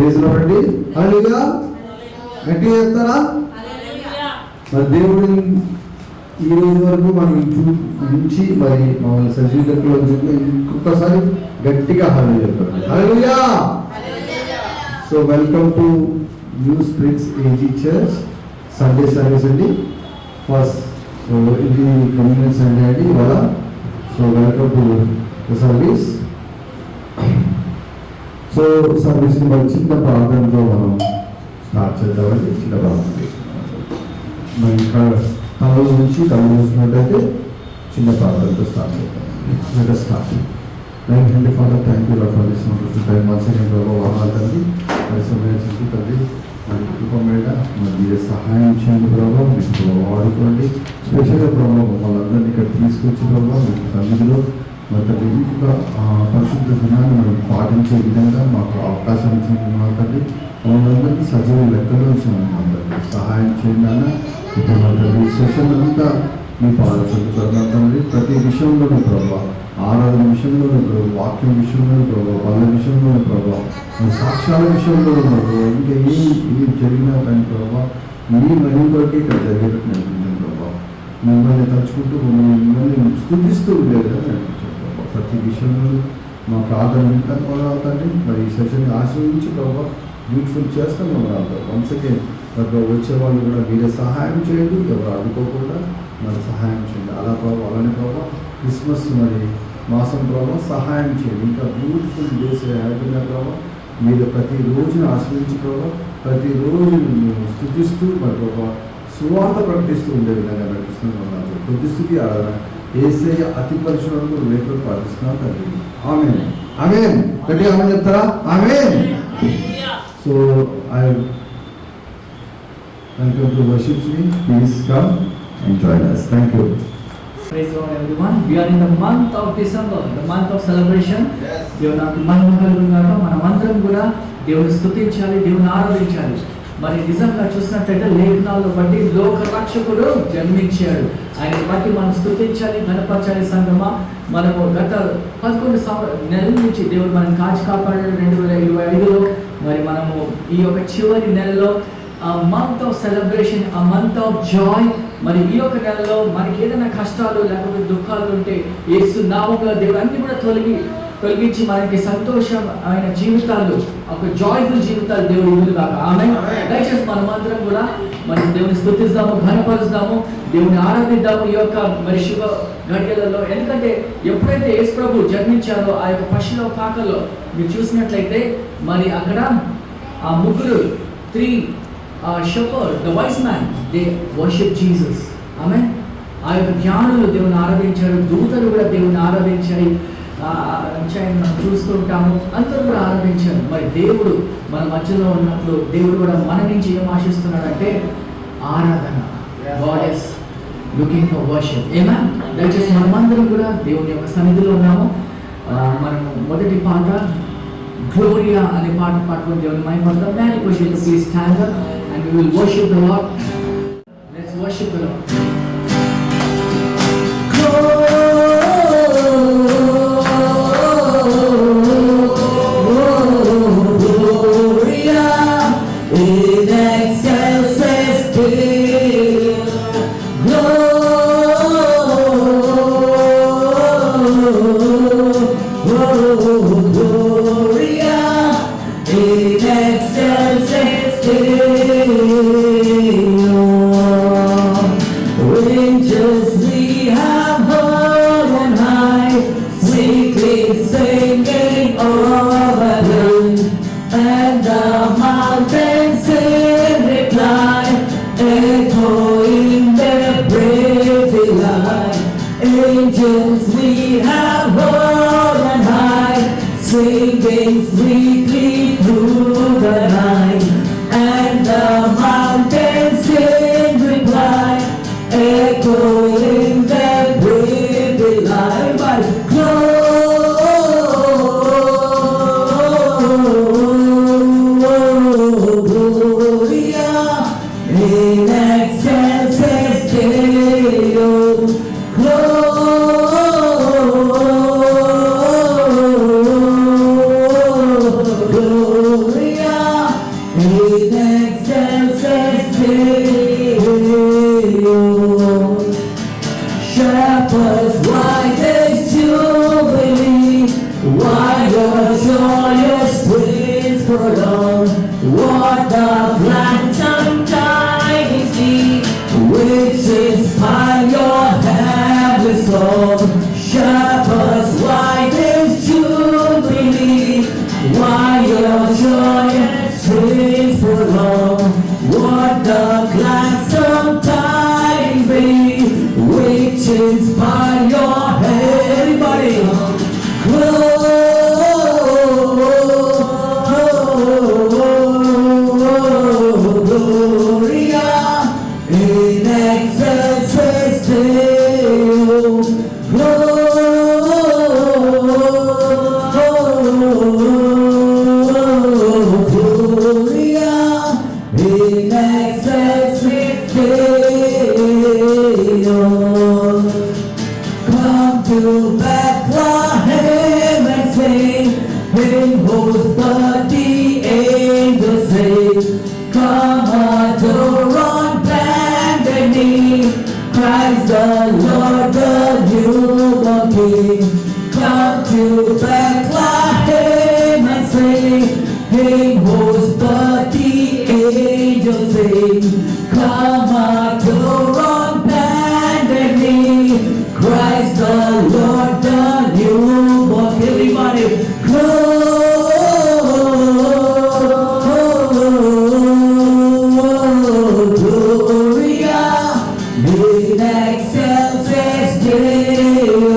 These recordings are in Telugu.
ప్రైజ్ లార్డ్ అండి. హల్లెలూయా. గట్టిగా చెప్తారా? మరి దేవుడు ఈ రోజు వరకు మనం నుంచి మరి మమ్మల్ని సజీవులలో ఇంకొకసారి గట్టిగా హల్లెలూయా చెప్తారు. Hallelujah. So welcome to New Springs AG church Sunday service అండి. ఫస్ట్ సో ఇది కమ్యూనియన్ సండే అండి ఇవాళ. So welcome to the service. So సర్వీస్ని మరి చిన్న ప్రార్థనతో మనం స్టార్ట్ చేద్దామండి. చిన్న ప్రార్థన చేసుకున్నాం. మరి ఇంకా తమలో నుంచి తమలో చూసినట్టయితే చిన్న ప్రార్థనతో స్టార్ట్ చేద్దాం. Start. Heavenly father, thank you lord for this wonderful time. Once again ప్రభావ వందనాలు తండ్రి. మరి సమయానికి తండ్రి మరి కుటుంబం మీద మరి మీరే సహాయం చేయండి ప్రభావ. మీకు వాడుకోండి. స్పెషల్గా ప్రభావ మమ్మల్ని అందరినీ ఇక్కడ తీసుకొచ్చి ప్రభావ మీకు సన్నిధిలో మరి తండ్రి ఇంకొక పరిశుద్ధ దినాన్ని మనం పాటించే విధంగా మాకు అవకాశం ఇచ్చిన తండ్రి. మమ్మల్ని సజీవ లెక్కలో ఇచ్చిన తండ్రి సహాయం చేయండి అన్న. ఇప్పుడు మన తండ్రి సెషన్ అంతా మీ పాదశక్తున్నారు తండ్రి. ప్రతి విషయంలోనూ ప్రభావ, ఆరాధన విషయంలోనూ ప్రభావ, వాక్యం విషయంలోనూ ప్రభావ, పనుల విషయంలోనూ ప్రభావ, సాక్ష్యాల విషయంలోనూ ప్రభావ, ఇంకా ఏం జరిగినా కానీ ప్రభావ మీ మహిమతోటి ఇక్కడ జరిగేటట్టు నడిపించాం ప్రభావ. మిమ్మల్ని తలుచుకుంటూ మిమ్మల్ని స్థుతిస్తూ ఉండేది నడిపించాం ప్రభావ. ప్రతి విషయంలో మా ప్రార్థన ఇంకా కొనవుతండి. మరి ఈ సెషన్ ఆశ్రయించి ప్రభావ బ్యూటిఫుల్ చేస్తాం మనం. వన్స్ అగైన్ ప్రభావ వచ్చేవాళ్ళు కూడా మీరే సహాయం చేయండి. ఎవరు అనుకోకుండా మరి సహాయం చేయండి. అలా ప్రభావ అలానే ప్రభావ క్రిస్మస్ మరి మాసం ప్రభావ సహాయం చేయండి. ఇంకా బ్యూటిఫుల్ డేస్ హ్యాపీగా ప్రభావ మీరు ప్రతిరోజును ఆశ్రయించి ప్రభావ ప్రతిరోజు మేము స్థుతిస్తూ మరి ప్రభావ సువార్త ప్రకటిస్తూ ఉండే విధంగా నడిపిస్తున్నాం. కొద్ది స్థుతి ఆరాధన యేసయ్య అతి పరిశుభ్రంగా రేపు పాటిస్తున్నాం తండ్రి. ఆమేన్. ఆమేన్. గట్టిగా ఆమేన్ చెప్తారా? Amen. So I welcome to worship me. Please come and join us. Thank you. Praise God everyone. We are in the month of December, the month of celebration. దేవునికి మహిమ కలుగుగాక. మనమందరం కూడా దేవుని స్తుతించాలి, దేవుని ఆరాధించాలి. మరి నిజంగా చూసినట్లయితే లేఖనాలను బట్టి లోక రక్షకుడు జన్మించాడు. ఆయన బట్టి మనం స్తుతించాలి, గణపరచాలి. సంగమా మనము గత 11 నెలల నుంచి దేవుడు మనం కాచి కాపాడాడు. 2025లో మరి మనము ఈ యొక్క చివరి నెలలో మంత్ ఆఫ్ సెలబ్రేషన్, ఆ మంత్ ఆఫ్ జాయ్. మరి ఈ యొక్క నెలలో మనకి ఏదైనా కష్టాలు లేకపోతే దుఃఖాలు ఉంటే యేసు నామములో దేవుడు అన్ని కూడా తొలగించి మనకి సంతోషం ఆయన జీవితాలు, ఒక జాయ్ఫుల్ జీవితాలు దేవుడు ఇవ్వదు కాక. ఆమేన్. దయచేసి మనమందరం కూడా మరి దేవుని స్తుతిద్దాము, ఘనపరుస్తాము, దేవుని ఆరాధిద్దాము ఈ యొక్క మరి శుభ గడియలలో. ఎందుకంటే ఎప్పుడైతే యేసు ప్రభు జన్మించారో ఆ యొక్క పశువుల పాకల్లో మీరు చూసినట్లయితే మరి అక్కడ ఆ ముగ్గురు shepherd, the wise man, they worship Jesus. Amen. ఆ యొక్క జ్ఞానులు దేవుని ఆరాధించారు, దూతలు కూడా దేవుని ఆరాధించాయి. మనం చూస్తూ ఉంటాము, అందరూ కూడా ఆరాధించారు. మరి దేవుడు మన మధ్యలో ఉన్నప్పుడు దేవుడు కూడా మన నుంచి ఏం ఆశిస్తున్నాడంటే ఆరాధన. God is looking for worship. Amen. దయచేసి మనమందరం కూడా దేవుని యొక్క సన్నిధిలో ఉన్నాము. మనము మొదటి పాట గ్లోరియా అనే పాట పాడుకొని దేవుని మహిమపడతాం. దాని question please stand up and we will worship the Lord. Let's worship the Lord. Gloria in excelsis Deo. Gloria in excelsis Deo. Angels we have heard on high, sweetly singing over him, and the mountains in reply, echoing their brave delight. Angels we have heard on high, singing sweetly through the night, and the mountains in reply, echoing their brave delight. But Gloria in excelsis Deo. Gloria along. What the gladsome tidings be, which inspire your head. Everybody, Gloria in excelsis Deo. Gloria in excelsis Deo. Come to Bethlehem and sing, in whose birth the angels sing. Come adore on bended knee, Christ the Lord, the newborn King. Come to Bethlehem and sing, in whose birth the angels sing. Come adore on bended knee, Christ the Lord, the newborn. Everybody, Gloria in excelsis Deo.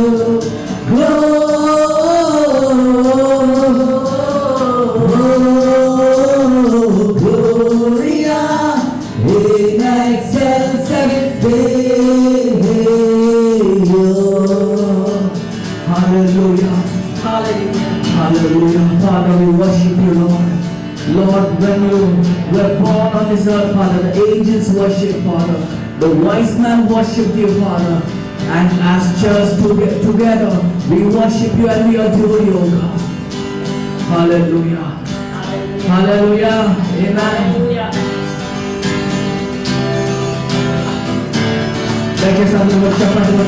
Gloria in excelsis Deo. Hallelujah. Hallelujah. Father, we worship you, Lord. Lord, when you were born on this earth, Father, the angels worship, Father. The wise men worshiped you, Father. And as church together, we worship you and we adore you, O God. Hallelujah. Hallelujah. Amen. దయచేసి అందరూ చెప్పండి.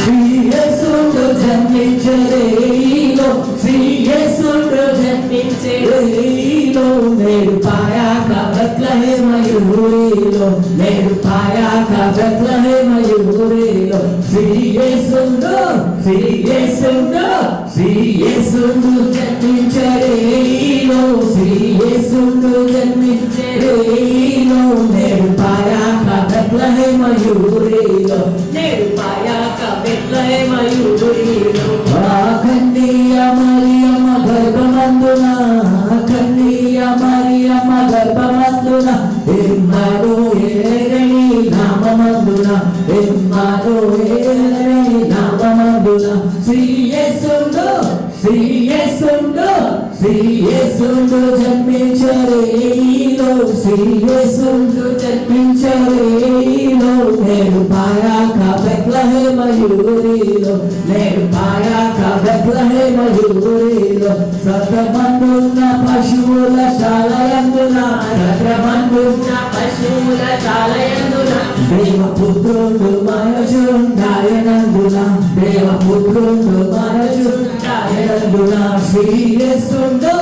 శ్రీయేసుడు జన్మించెరేలో, శ్రీయేసుడు జన్మించెరేలో, నేడు పాయాక బెత్లెహేమయూరిలో, నేడు పాయాక బెత్లెహేమయూరిలో. శ్రీయేసుడు జన్మించెరేలో, శ్రీయేసుడు జన్మించెరేలో, నేడు పాయాక బెత్లెహేమయూరిలో, నేడు పాయాక బెత్లెహేమయూరిలో. కన్య మరియమ్మ గర్భమందున, కన్య మరియమ్మ గర్భమందున, ఇమ్మానుయేలని నామమందున, ఇమ్మానుయేలని నామమందున. శ్రీయేసుడు జన్మించెరేలో, శ్రీయేసుడు జన్మించెరేలో, నేడు పాయాక బెత్లెహేమయూరిలో, నేడు పాయాక బెత్లెహేమయూరిలో. సత్రమందున్న పశువుల శాలయందున, సత్రమందున్న పశువుల శాలయందున, దేవపుత్రుడు మనసుండాయనందున, దేవపుత్రుడు మనసుండాయనందున. శ్రీయేసుడు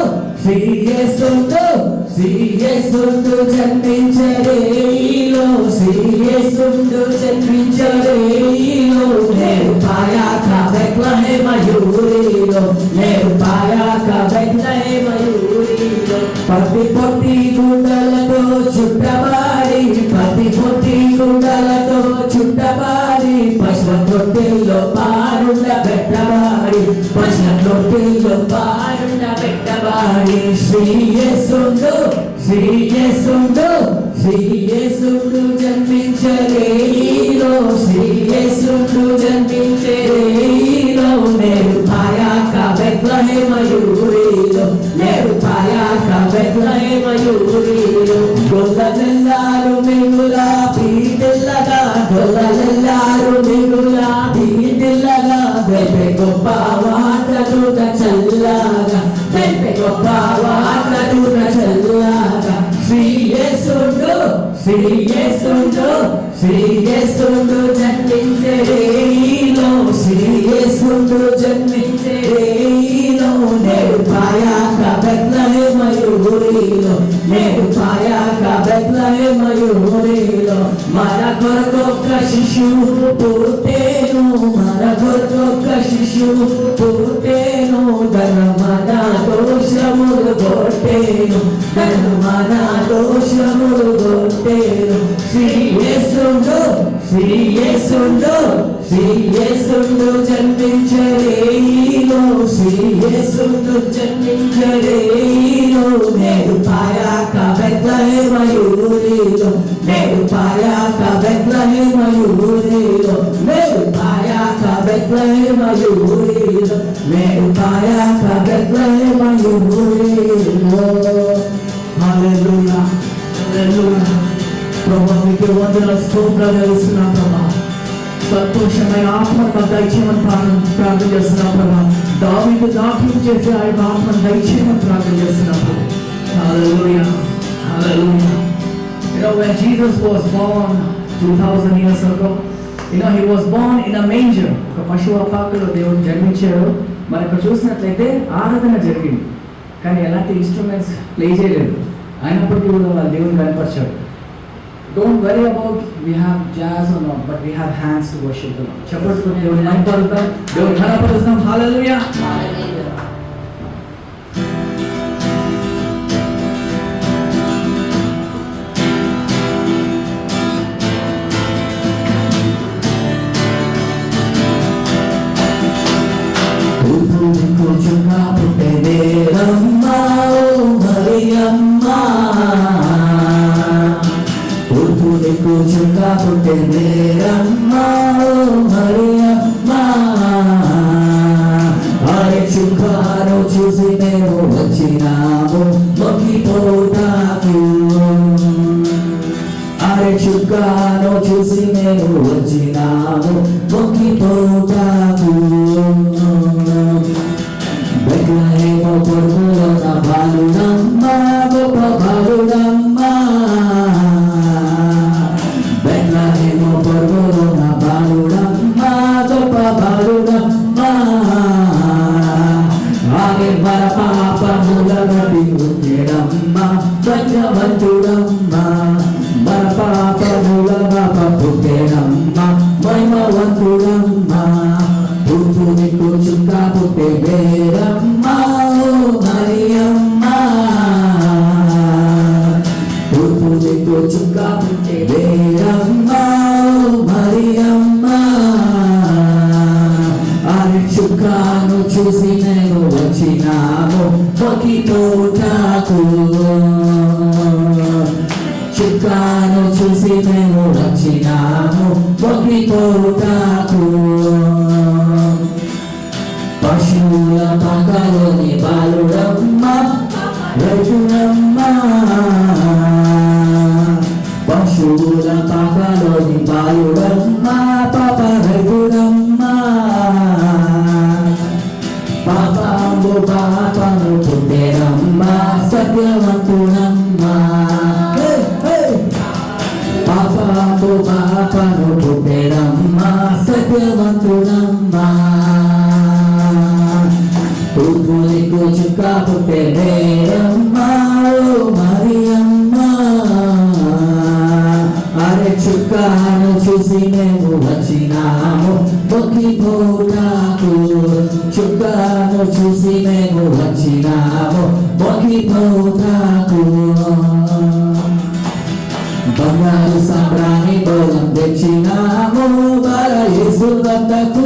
జన్మించెరేలో, శ్రీయేసుడు జన్మించెరేలో, నేడు పాయాక బెత్లెహేమయూరిలో, నేడు పాయాక బెత్లెహేమయూరిలో. పత్తి పొట్టి గుండలతో చుట్టబారి, పత్తి పొట్టి గుండలతో చుట్టబారి, పశువ తొట్టిలో పారుండ పెట్టబారి, పశువ తొట్టిలో పారుండ పెట్టబారి. శ్రీయేసుడు జన్మించెరేలో, శ్రీయేసుడు జన్మించెరేలో, నేడు పాయాక బెత్లెహేమయూరిలో, నేడు పాయాక బెత్లెహేమయూరిలో. గొల్లలెల్లారు మిగులా పీటిల్లగా, గొల్లలెల్లారు మిగులా పీటిల్లగా, వెల్పె గొప్ప వార్తలుగ చల్లగా, వెల్పె గొప్ప వార్తలుగ చల్లగా. శ్రీయేసుడు జన్మించెరేలో, శ్రీయేసుడు జన్మించెరేలో, నేడు పాయాక బెత్లెహేమయూరిలో, నేడు పాయాక బెత్లెహేమయూరిలో. మన కొరకొక్క శిశువు పుట్టెను, మన కొరకొక్క శిశువు యేసు పుట్టెను ధర్మన దోషములు కొట్టెను ధర్మన దోషములు కొట్టెను శ్రీ యేసుండు జన్మించరేలో శ్రీ యేసుండు జన్మించరేలో నేడు పాయాక బెత్లెహేమయూరిలో నేడు పాయాక బెత్లెహేమయూరిలో నేడు పాయాక బెత్లెహేమయూరిలో నేడు పాయాక బెత్లెహేమయూరిలో హల్లెలూయా హల్లెలూయా ప్రభువా మీకు వందనాలు స్తోత్రాలు చేస్తున్నాం ప్రభా సంతోషమైన ఆత్మను దయచేయమని ప్రార్థన చేస్తున్నాం ప్రభా దావీదు నాట్యం చేసి ఆయన ఆత్మను దయచేయమని ప్రార్థన చేస్తున్నాం హల్లెలూయా హల్లెలూయా You know, when Jesus was born 2000 years ago, you know, he was born in a manger. ఒక పశువు పాకలో దేవుడు జన్మించాడు. మరి ఇక్కడ చూసినట్లయితే ఆరాధన జరిగింది, కానీ ఎలాంటి ఇన్స్ట్రుమెంట్స్ ప్లే చేయలేదు. అయినప్పటికీ కూడా వాళ్ళు దేవుని కనపరిచాడు. Don't worry about we have jazz or not, but we have hands to worship the Lord. చెప్పట్టుకుని దేవుని మహిమపరుద్దాం, దేవుని ఘనపరుద్దాం. హల్లెలూయా. కూర్చున్నా పుట్టెదేరమ్మా ఓ మరియమ్మా కూర్చుని కూర్చున్నా పుట్టెదేరమ్మా ఓ మరియమ్మా అరే చుక్కాను చూసి మేము వచ్చినాము మొక్కిపోతాము అరే చుక్కాను చూసి మేము వచ్చినాము మొక్కిపోతాము బెత్లెహేము పొరుగులో నా బాలుడమ్మా గొప్ప బాలుడమ్మా బెత్లెహేము పొరుగులో నా బాలుడమ్మా గొప్ప బాలుడమ్మా ఆమె మన పాపముల నుండి పుట్టెడమ్మా ధన్యవంతుడమ్మా మన పాపముల పుట్టెడమ్మా మహిమవంతుడమ్మా పుట్టుని కూర్చుందా పుట్టెదేరమ్మా ఓ మరియమ్మా పుట్టుని కూర్చుందా పుట్టెదేరమ్మా ఓ మరియమ్మా అరి చుక్కాను చూసి నేను వచ్చినాము మొక్కిపోతాకు చుక్కాను చూసి మేము వచ్చినాము మొక్కిపోతాకు పశువుల పాకలోని బాలుడమ్మా రైతుడమ్మా పశువుల పాకలోని బాలుడమ్మా పాప రైతుడమ్మా పాపము పాపము పుట్టెడమ్మా సత్యవంతుడమ్మా పాపము పాపము పుట్టెడమ్మా సత్యవంతుడమ్మా పుట్టుని కూర్చుకా పుట్టెదేరమ్మా ఓ మరియమ్మా అరే చుక్కాను చూసి మేము వచ్చినాము మొక్కిపోతాకు చుక్కాను చూసి మేము వచ్చినాము మొక్కిపోతాకు బంగారు సాంబ్రాణి బోలం తెచ్చినాము బాల యేసు వద్దకు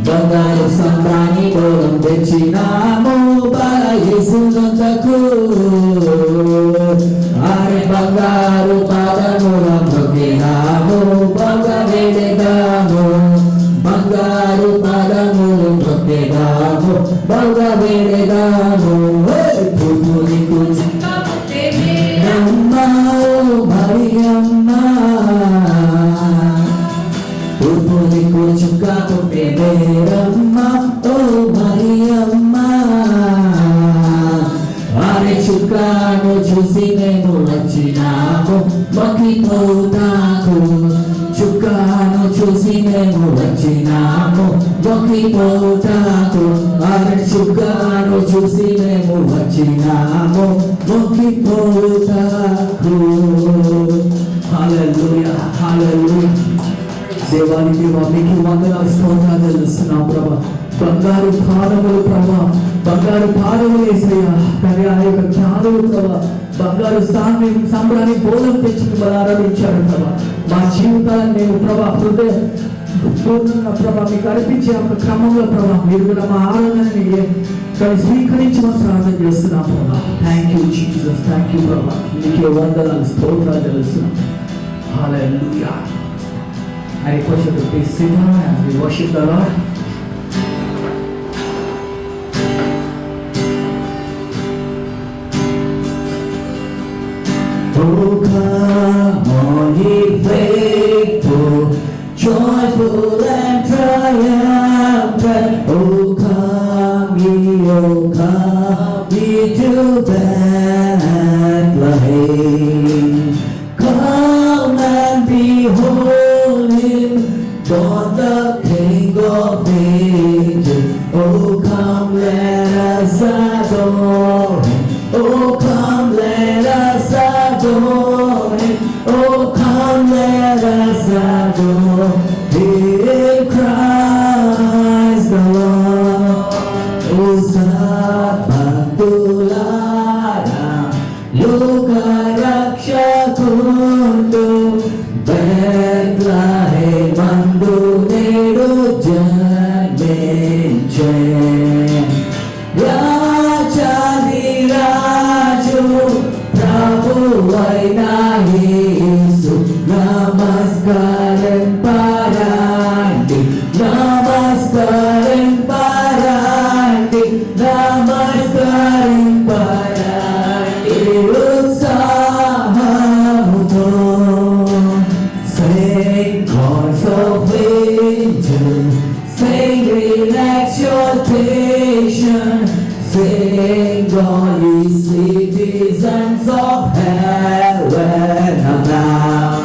బంగారు సాంబ్రాణి బోలం తెచ్చినాము బాల యేసు వద్దకు అరే బంగారు పాదముల మొక్కినాము వేడెదాము బంగారు పాదములు మొక్కినాము వేడెదాము పుట్టుని కూర్చుందా పుట్టెదేరమ్మా ఓ మరియమ్మా పుట్టుని కూర్చుందా పుట్టెదేరమ్మా ఓ మరియమ్మా అరే చుక్కాను చూసి మేము వచ్చినాము మొక్కిపోతాకు చుక్కాను చూసి మేము వచ్చినాము మొక్కిపోతాకు అరే చుక్కాను చూసి మేము వచ్చినాము మొక్కిపోతాకు హల్లెలూయా హల్లెలూయా దేవానికి మీకు వందనాలు చెల్లిస్తున్నాం ప్రభా. బంగారు పాదములు ప్రభా, బంగారు పాదములు యేసయ్యా. కానీ ఆ యొక్క జ్ఞానులు ప్రభా బంగారు సాంబ్రాన్ని బోధం తెచ్చుకుని ఆరాధించాడు ప్రభా. మా జీవితాన్ని నేను ప్రభా పూర్ణంగా ప్రభా మీకు అర్పించే ఒక క్రమంలో ప్రభా మీరు కూడా మా ఆరాధనని స్వీకరించమని ప్రార్థన చేస్తున్నాం ప్రభా. Thank you Jesus, thank you ప్రభా. నీకే వందనాలు, స్తోత్రాలు తెలుస్తున్నాం. హల్లెలూయా. I request you to please sit down as we worship the Lord. Oh, come on, ye faithful, joyful and triumphant. Oh, come ye to Bethlehem. Come and behold Him, born the King of ages. Oh, come, let us adore Him. Oh, come, let us adore Him. Oh, come, let us adore Him, Christ the Lord. Oh, Sabatulara, Luka Rakshakundu, Bethlehem mandu nedu janminche. Raju Prabhu Vaina Yesu, Namaskaram Parandi, Namaskaram Parandi, Namaskaram Parandi. Utsahamuto, sing chords of angels, sing in exaltation, sing all ye citizens of heaven above.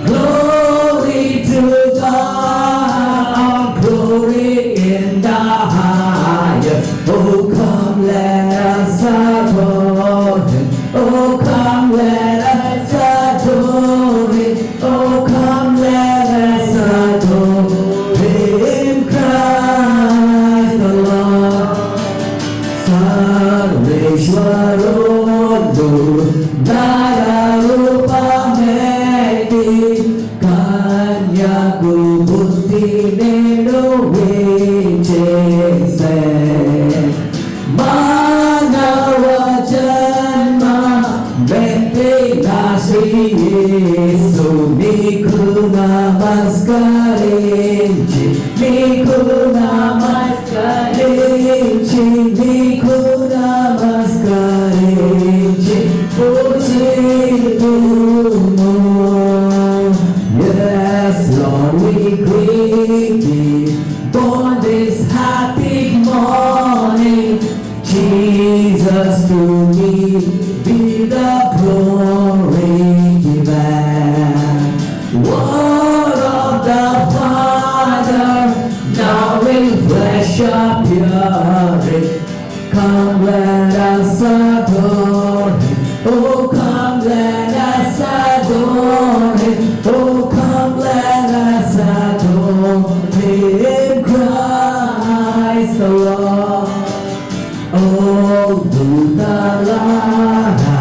Glory to God, glory in the highest. Oh, come, let us adore Him. Oh, come, let us adore Him. Oh, come, let us adore Him, Christ the Lord. Sarveshwarodu Nararupameti, Kanyaku Buddhi Nedu Vichese. Manava Janma Bente Nasi Yesu, Niku Namaskarinchi, Niku Namaskarinchi, Niku Namaskarinchi, Pujidumu. Yes, Lord, we greet Thee, born this happy morning. Jesus, to me be the glory given. Word of the Father, now in flesh appearing. Come, let us adore Him. Oh, come, let us adore Him. Oh, come, let us adore Him, Christ the Lord. Oh, Dutalara,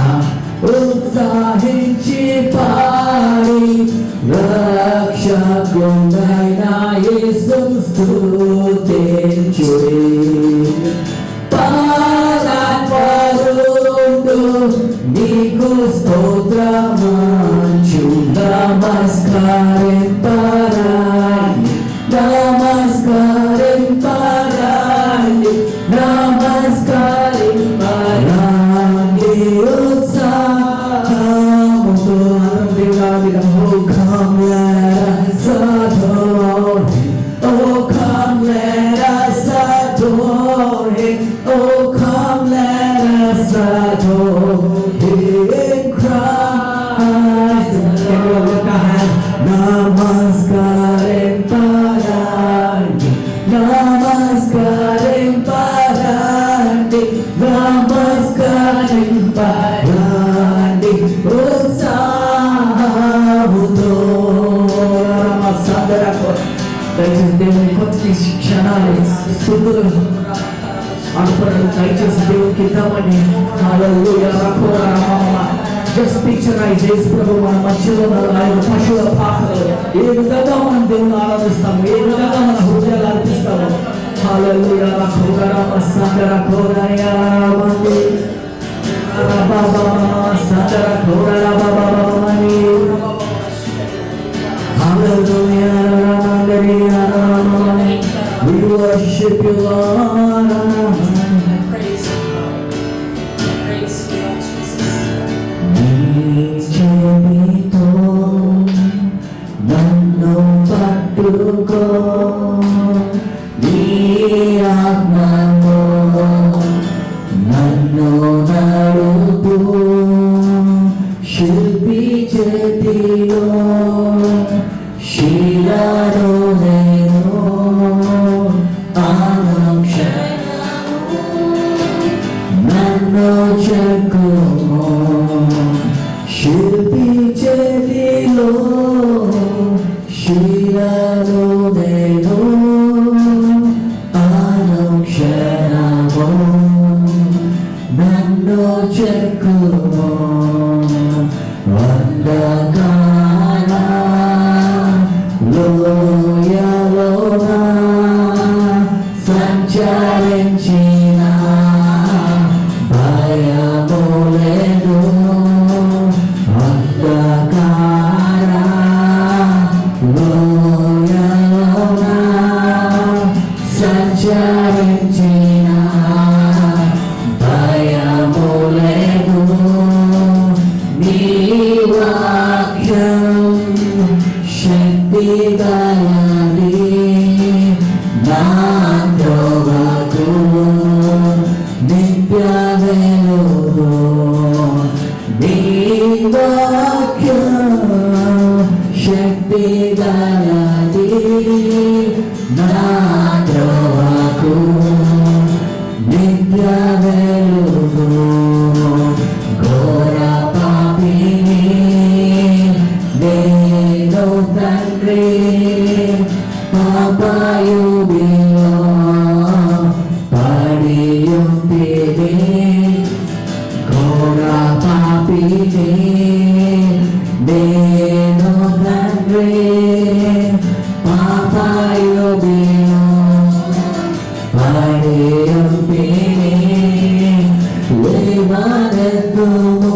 Utsahinchi Pari, Rakshakundaina Yesum Stutinchuri. Paran Parundu, Niku Stotramanchu, Namaskaram Parani, Namaskaram Parani, Namaskaram Parani. Utsahamuto, oh, come, let us adore Him. Oh, come, let us adore Him. Oh, come, let us adore Him, Christ. Can you lift our hands? Namaskaram Parani, Namaskaram Parani, Namaskaram Parani. Utsahamuto, Ramasandara. దయచేసి దేవుని కొత్త స్తుతులు అర్పణలు దయచేసి దేవునికి ఇద్దామని. హల్లెలూయా. రకోరా రామమ్మ. జస్ట్ పిక్చరైజ్ యేసు ప్రభు మన మధ్యలో ఉన్న ఆయన పశువుల పాకలు ఏ విధంగా మనం దేవుని ఆరాధిస్తాము, ఏ విధంగా మన హృదయాలు అర్పిస్తాము. హల్లెలూయా. రకోరా రామ సంగర కోరయా రామని రాబాబా సంగర కోరయా రాబాబాని. హల్లెలూయా. రామగరియా రామని. We worship you, Lord. Praise you, Lord. Praise you, Jesus. నీతో నన్ను పట్టుకో, నీ ఆత్మతో నన్ను నడుపు, శిల్పి చేతిలో శిలను నేను నన్ను చెక్కుమో, శిల్పి చేతిలో శిలను నేను అనుక్షణము, నన్ను చెక్కుమో. అంధకార లోయలోన సంచరించిన భయము లేదు, అంధకార లోయలోన సంచరించిన భయము లేదు. నీ వాక్యం శక్తి గలది, నా త్రోవకు నిత్య వెలుగు. నీ వాక్యం శక్తి గలది, నా త్రోవకు నిత్య వెలుగు. ఘోర పాపిని నేను తండ్రి, పాపయుగిలో పడియుంటిని. ఘోర పాపిని నేను తండ్రి, పాపయుగిలో పడియుంటిని. లేవనెత్తుము,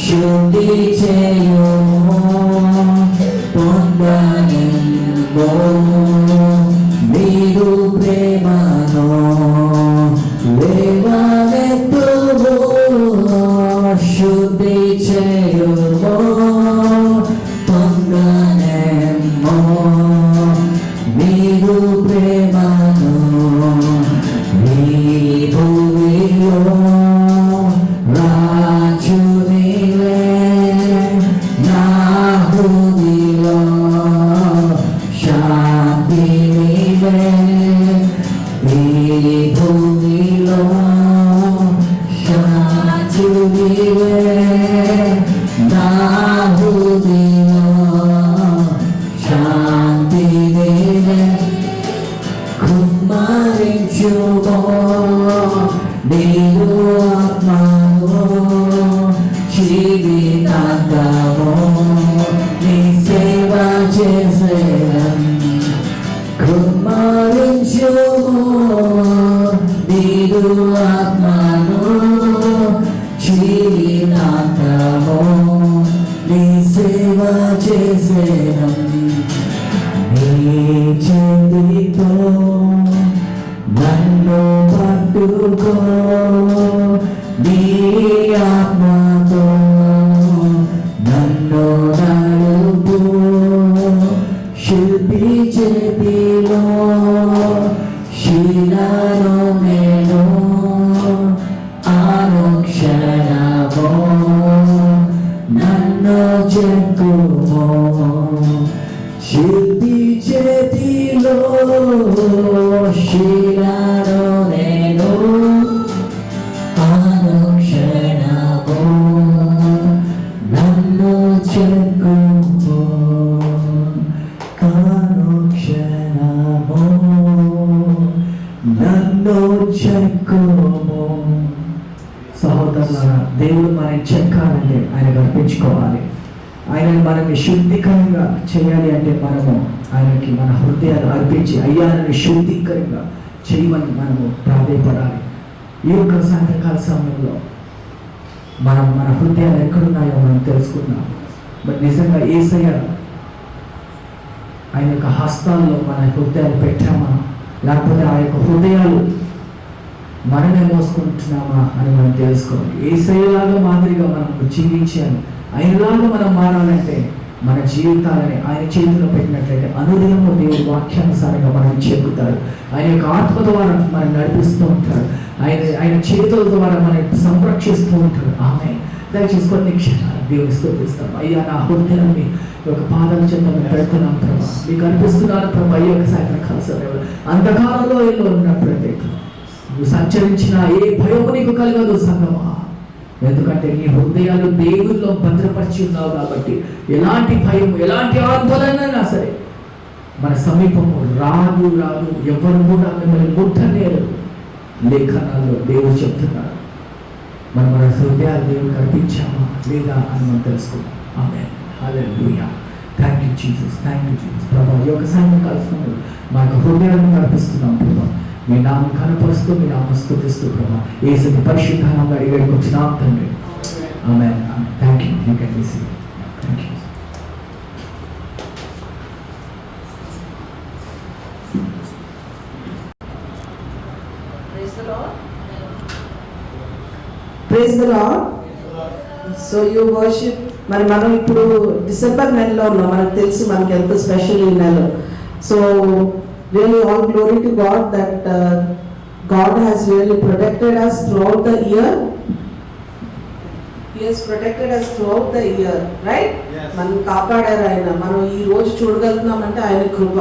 శుద్ధి చేయుము, పొందనిమ్ము మీరు ప్రేమను. లేవనెత్తుము, శుద్ధి చేయుము, పొందనిమ్ము మీరు ప్రేమను. ఈ భూమిలో రాజు నీవే, నా హృదయలో శాంతి నీవే. ఈ భూమిలో శాంతి నీవే, నా హృదయలో శాంతి నీవే. కుమ్మరించుమో నీవు ఆత్మను, జీవితాంతము నీ సేవ చేసేదం. కుమ్మరించుమో నీవు ఆత్మను, జీవితాంతము నీ సేవ చేసేదం. నీ చేతితో నన్ను పట్టుకో, నీ ఆత్మతో నన్ను నడుపు, శిల్పి చేతిలో శిలను నేను అనుక్షణము, నన్ను చెక్కుమో. శిల్పి చేతిలో శిలను నేను అనుక్షణము, నన్ను చెక్కుమో. అనుక్షణము అర్పించుకోవాలి. ఆయనను మనల్ని శుద్ధికరంగా చేయాలి అంటే మనము ఆయనకి మన హృదయాలు అర్పించి అయ్యాన్ని శుద్ధికరంగా చేయమని మనము ప్రాధాయపడాలి. ఈ యొక్క సాయంత్రకాల సమయంలో మన హృదయాలు ఎక్కడున్నాయో మనం తెలుసుకున్నాం. బట్ నిజంగా యేసయ్య ఆయన యొక్క హస్తాల్లో మన హృదయాలు పెట్టామా, లేకపోతే ఆ యొక్క హృదయాలు మనమే మోసుకుంటున్నామా అని మనం తెలుసుకోవాలి. యేసయ్యలాగా మాదిరిగా మనం జీవించాలి. ఆయనలాగా మనం మారాలంటే మన జీవితాలని ఆయన చేతిలో పెట్టినట్లయితే అనుదినము దేవుడి వాక్యానుసారంగా మనం చెబుతారు. ఆయన యొక్క ఆత్మ ద్వారా మనం నడిపిస్తూ ఉంటారు. ఆయన చేతుల ద్వారా మనం సంరక్షిస్తూ ఉంటారు. ఆమె దయచేసి కొన్ని క్షణాలు దేవుని స్తుతిస్తాం. అయ్యా నా హృదయాన్ని ఒక పాదాల చెంత పెడుతున్నాం ప్రభా, మీకు అనిపిస్తున్నాను ప్రభా. ఈ యొక్క సాయంత్రకాల సమయంలో అంధకారంలో ఎన్నో ఉన్నప్పుడైతే నువ్వు సంచరించిన ఏ భయము నీకు కలగదు సంగమా. ఎందుకంటే నీ హృదయాలు దేవుల్లో భద్రపరిచి ఉన్నావు కాబట్టి ఎలాంటి భయం, ఎలాంటి ఆందోళన సరే మన సమీపము రాదు. ఎవరు కూడా మిమ్మల్ని ముట్టలేరు. లేఖనాల్లో దేవుడు చెప్తున్నారు. మన హృదయాలు దేవుడికి అర్పించామా లేదా అని మనం తెలుసుకున్నాం. Amen, hallelujah. Thank you Jesus, thank you Jesus. ప్రభా ఈ యొక్క సాయంత్రకాల సమయంలో మా యొక్క హృదయాలను అర్పిస్తున్నాం ప్రభా. మీ నామం కనపరుస్తూ మీ నామం స్తుతిస్తూ ప్రభా యేసుని పరిశుద్ధ నామములో అడిగి వేడుకొంచున్నాం తండ్రి. Amen. Thank you. You can receive. Thank you. Praise the Lord. Praise the Lord. So you worship. మరి మనం ఇప్పుడు డిసెంబర్ నెలలో ఉన్నాం. మనకు తెలిసి మనకి ఎంత స్పెషల్ ఈ నెల. So really all glory to God that God has really protected us throughout the year. He has protected us throughout the year, right? మనం కాపాడారు ఆయన. మనం ఈ రోజు చూడగలుగుతున్నామంటే ఆయన కృప.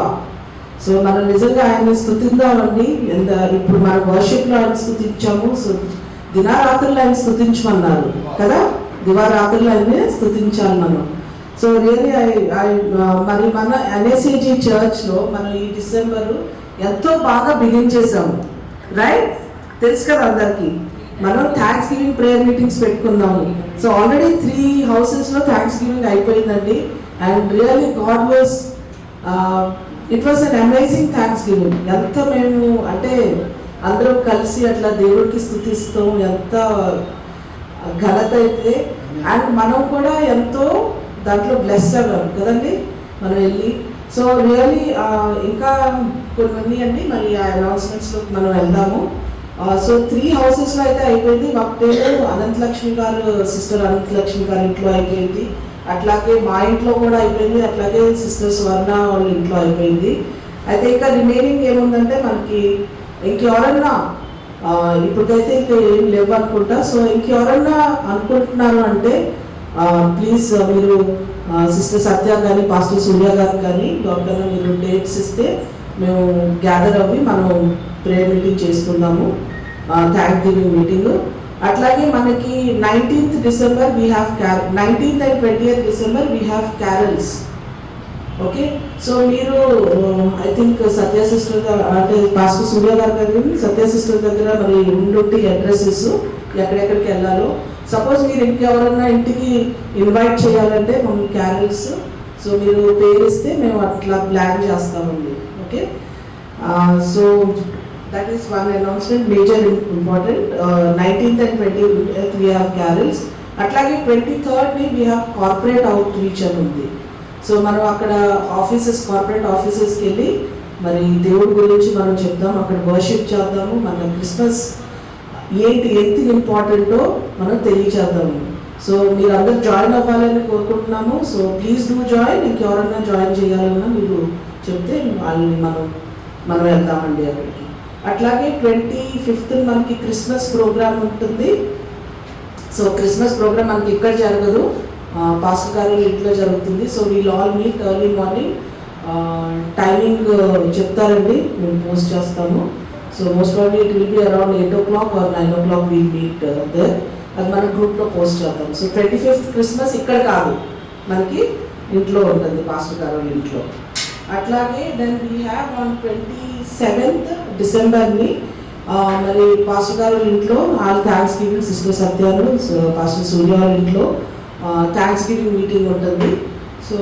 సో మనం నిజంగా ఆయన్ని స్తుతిద్దామండి. ఇప్పుడు మన వర్షిప్లో ఆయన స్తుతించాము. సో దినారాత్రులు ఆయన స్తుతించమన్నారు కదా, దివారాత్రులు ఆయన్ని స్తుతించాలి మనం. సో రియలీ మరి మన ఎన్ఎస్ఏజీ చర్చ్లో మనం ఈ డిసెంబరు ఎంతో బాగా బిగిన్ చేసాము, రైట్? తెలుసు కదా అందరికీ. మనం థ్యాంక్స్ గివింగ్ ప్రేయర్ మీటింగ్స్ పెట్టుకున్నాము. సో ఆల్రెడీ 3 హౌసెస్లో థ్యాంక్స్ గివింగ్ అయిపోయిందండి. And really God was it was an amazing thanks giving. ఎంత మేము అంటే అందరం కలిసి అట్లా దేవుడికి స్తుతిస్తాం, ఎంత ఘనత అయితే. అండ్ మనం కూడా ఎంతో దాంట్లో బ్లెస్ అవ్వం కదండి మనం వెళ్ళి. సో రియలీ ఇంకా కొన్ని అండి మరి ఆ అనౌన్స్మెంట్స్లో మనం వెళ్దాము. సో 3 హౌసెస్లో అయితే అయిపోయింది. ఒకటేమో అనంతలక్ష్మి గారు, సిస్టర్ అనంతలక్ష్మి గారి ఇంట్లో అయిపోయింది. అట్లాగే మా ఇంట్లో కూడా అయిపోయింది. అట్లాగే సిస్టర్ స్వర్ణ వాళ్ళ ఇంట్లో అయిపోయింది. అయితే ఇంకా రిమైనింగ్ ఏముందంటే మనకి ఇంకెవరన్నా ఇప్పటికైతే ఇంకా ఏం లేవు అనుకుంటా. సో ఇంకెవరన్నా అనుకుంటున్నారు అంటే ప్లీజ్ మీరు సిస్టర్ సత్య కానీ పాస్టర్ సూర్య గారు కానీ ఎవరికైనా మీరు డేట్స్ ఇస్తే మేము గ్యాదర్ అవ్వి మనం ప్రేయర్ మీటింగ్ చేసుకుందాము, థ్యాంక్ గివింగ్ మీటింగ్. అట్లాగే మనకి 19th December we have 19th and 20th December we have carols. Okay. So మీరు ఐ థింక్ సత్య సిస్టర్ అంటే పాస్టర్ సూర్య గారు కానీ సత్య సిస్టర్ దగ్గర మరి ఉండి అడ్రసెస్ ఎక్కడెక్కడికి వెళ్ళాలో, సపోజ్ మీరు ఇంకెవరన్నా ఇంటికి ఇన్వైట్ చేయాలంటే మనం క్యారల్స్, సో మీరు పేరు ఇస్తే మేము అట్లా ప్లాన్ చేస్తామండి. Okay. So that is one announcement, major important. 19th and 20th we have carols. అట్లాగే 23rd we have corporate out reach అని ఉంది. సో మనం అక్కడ ఆఫీసెస్, కార్పొరేట్ ఆఫీసెస్కి వెళ్ళి మరి దేవుడి గురించి మనం చెప్దాం, అక్కడ వర్షిప్ చేద్దాము, మన క్రిస్మస్ ఏంటి ఎంత ఇంపార్టెంటో మనం తెలియచేద్దాము. సో మీరు అందరు జాయిన్ అవ్వాలని కోరుకుంటున్నాము. So please do join. ఇంకెవరన్నా జాయిన్ చేయాలన్నా మీరు చెప్తే వాళ్ళని మనం వెళ్దామండి అక్కడికి. అట్లాగే 25th మనకి క్రిస్మస్ ప్రోగ్రామ్ ఉంటుంది. సో క్రిస్మస్ ప్రోగ్రామ్ మనకి ఇక్కడ జరగదు, పాస్టర్ గారు ఇంట్లో జరుగుతుంది. So we'll all meet early morning. Timing చెప్తారండి, మేము పోస్ట్ చేస్తాము. So most probably it will be around 8 o'clock or 9 o'clock we'll meet there. అది మన గ్రూప్లో పోస్ట్ చేద్దాం. సో 25th క్రిస్మస్ ఇక్కడ కాదు, మనకి ఇంట్లో ఉంటుంది, పాస్టర్ గారు ఇంట్లో. అట్లాగే then we have on 27th December మరి పాస్టర్ గారు ఇంట్లో వాళ్ళ thanksgiving, sister Satyalu pastor Surya వాళ్ళ ఇంట్లో థ్యాంక్స్ గివింగ్ మీటింగ్ ఉంటుంది. So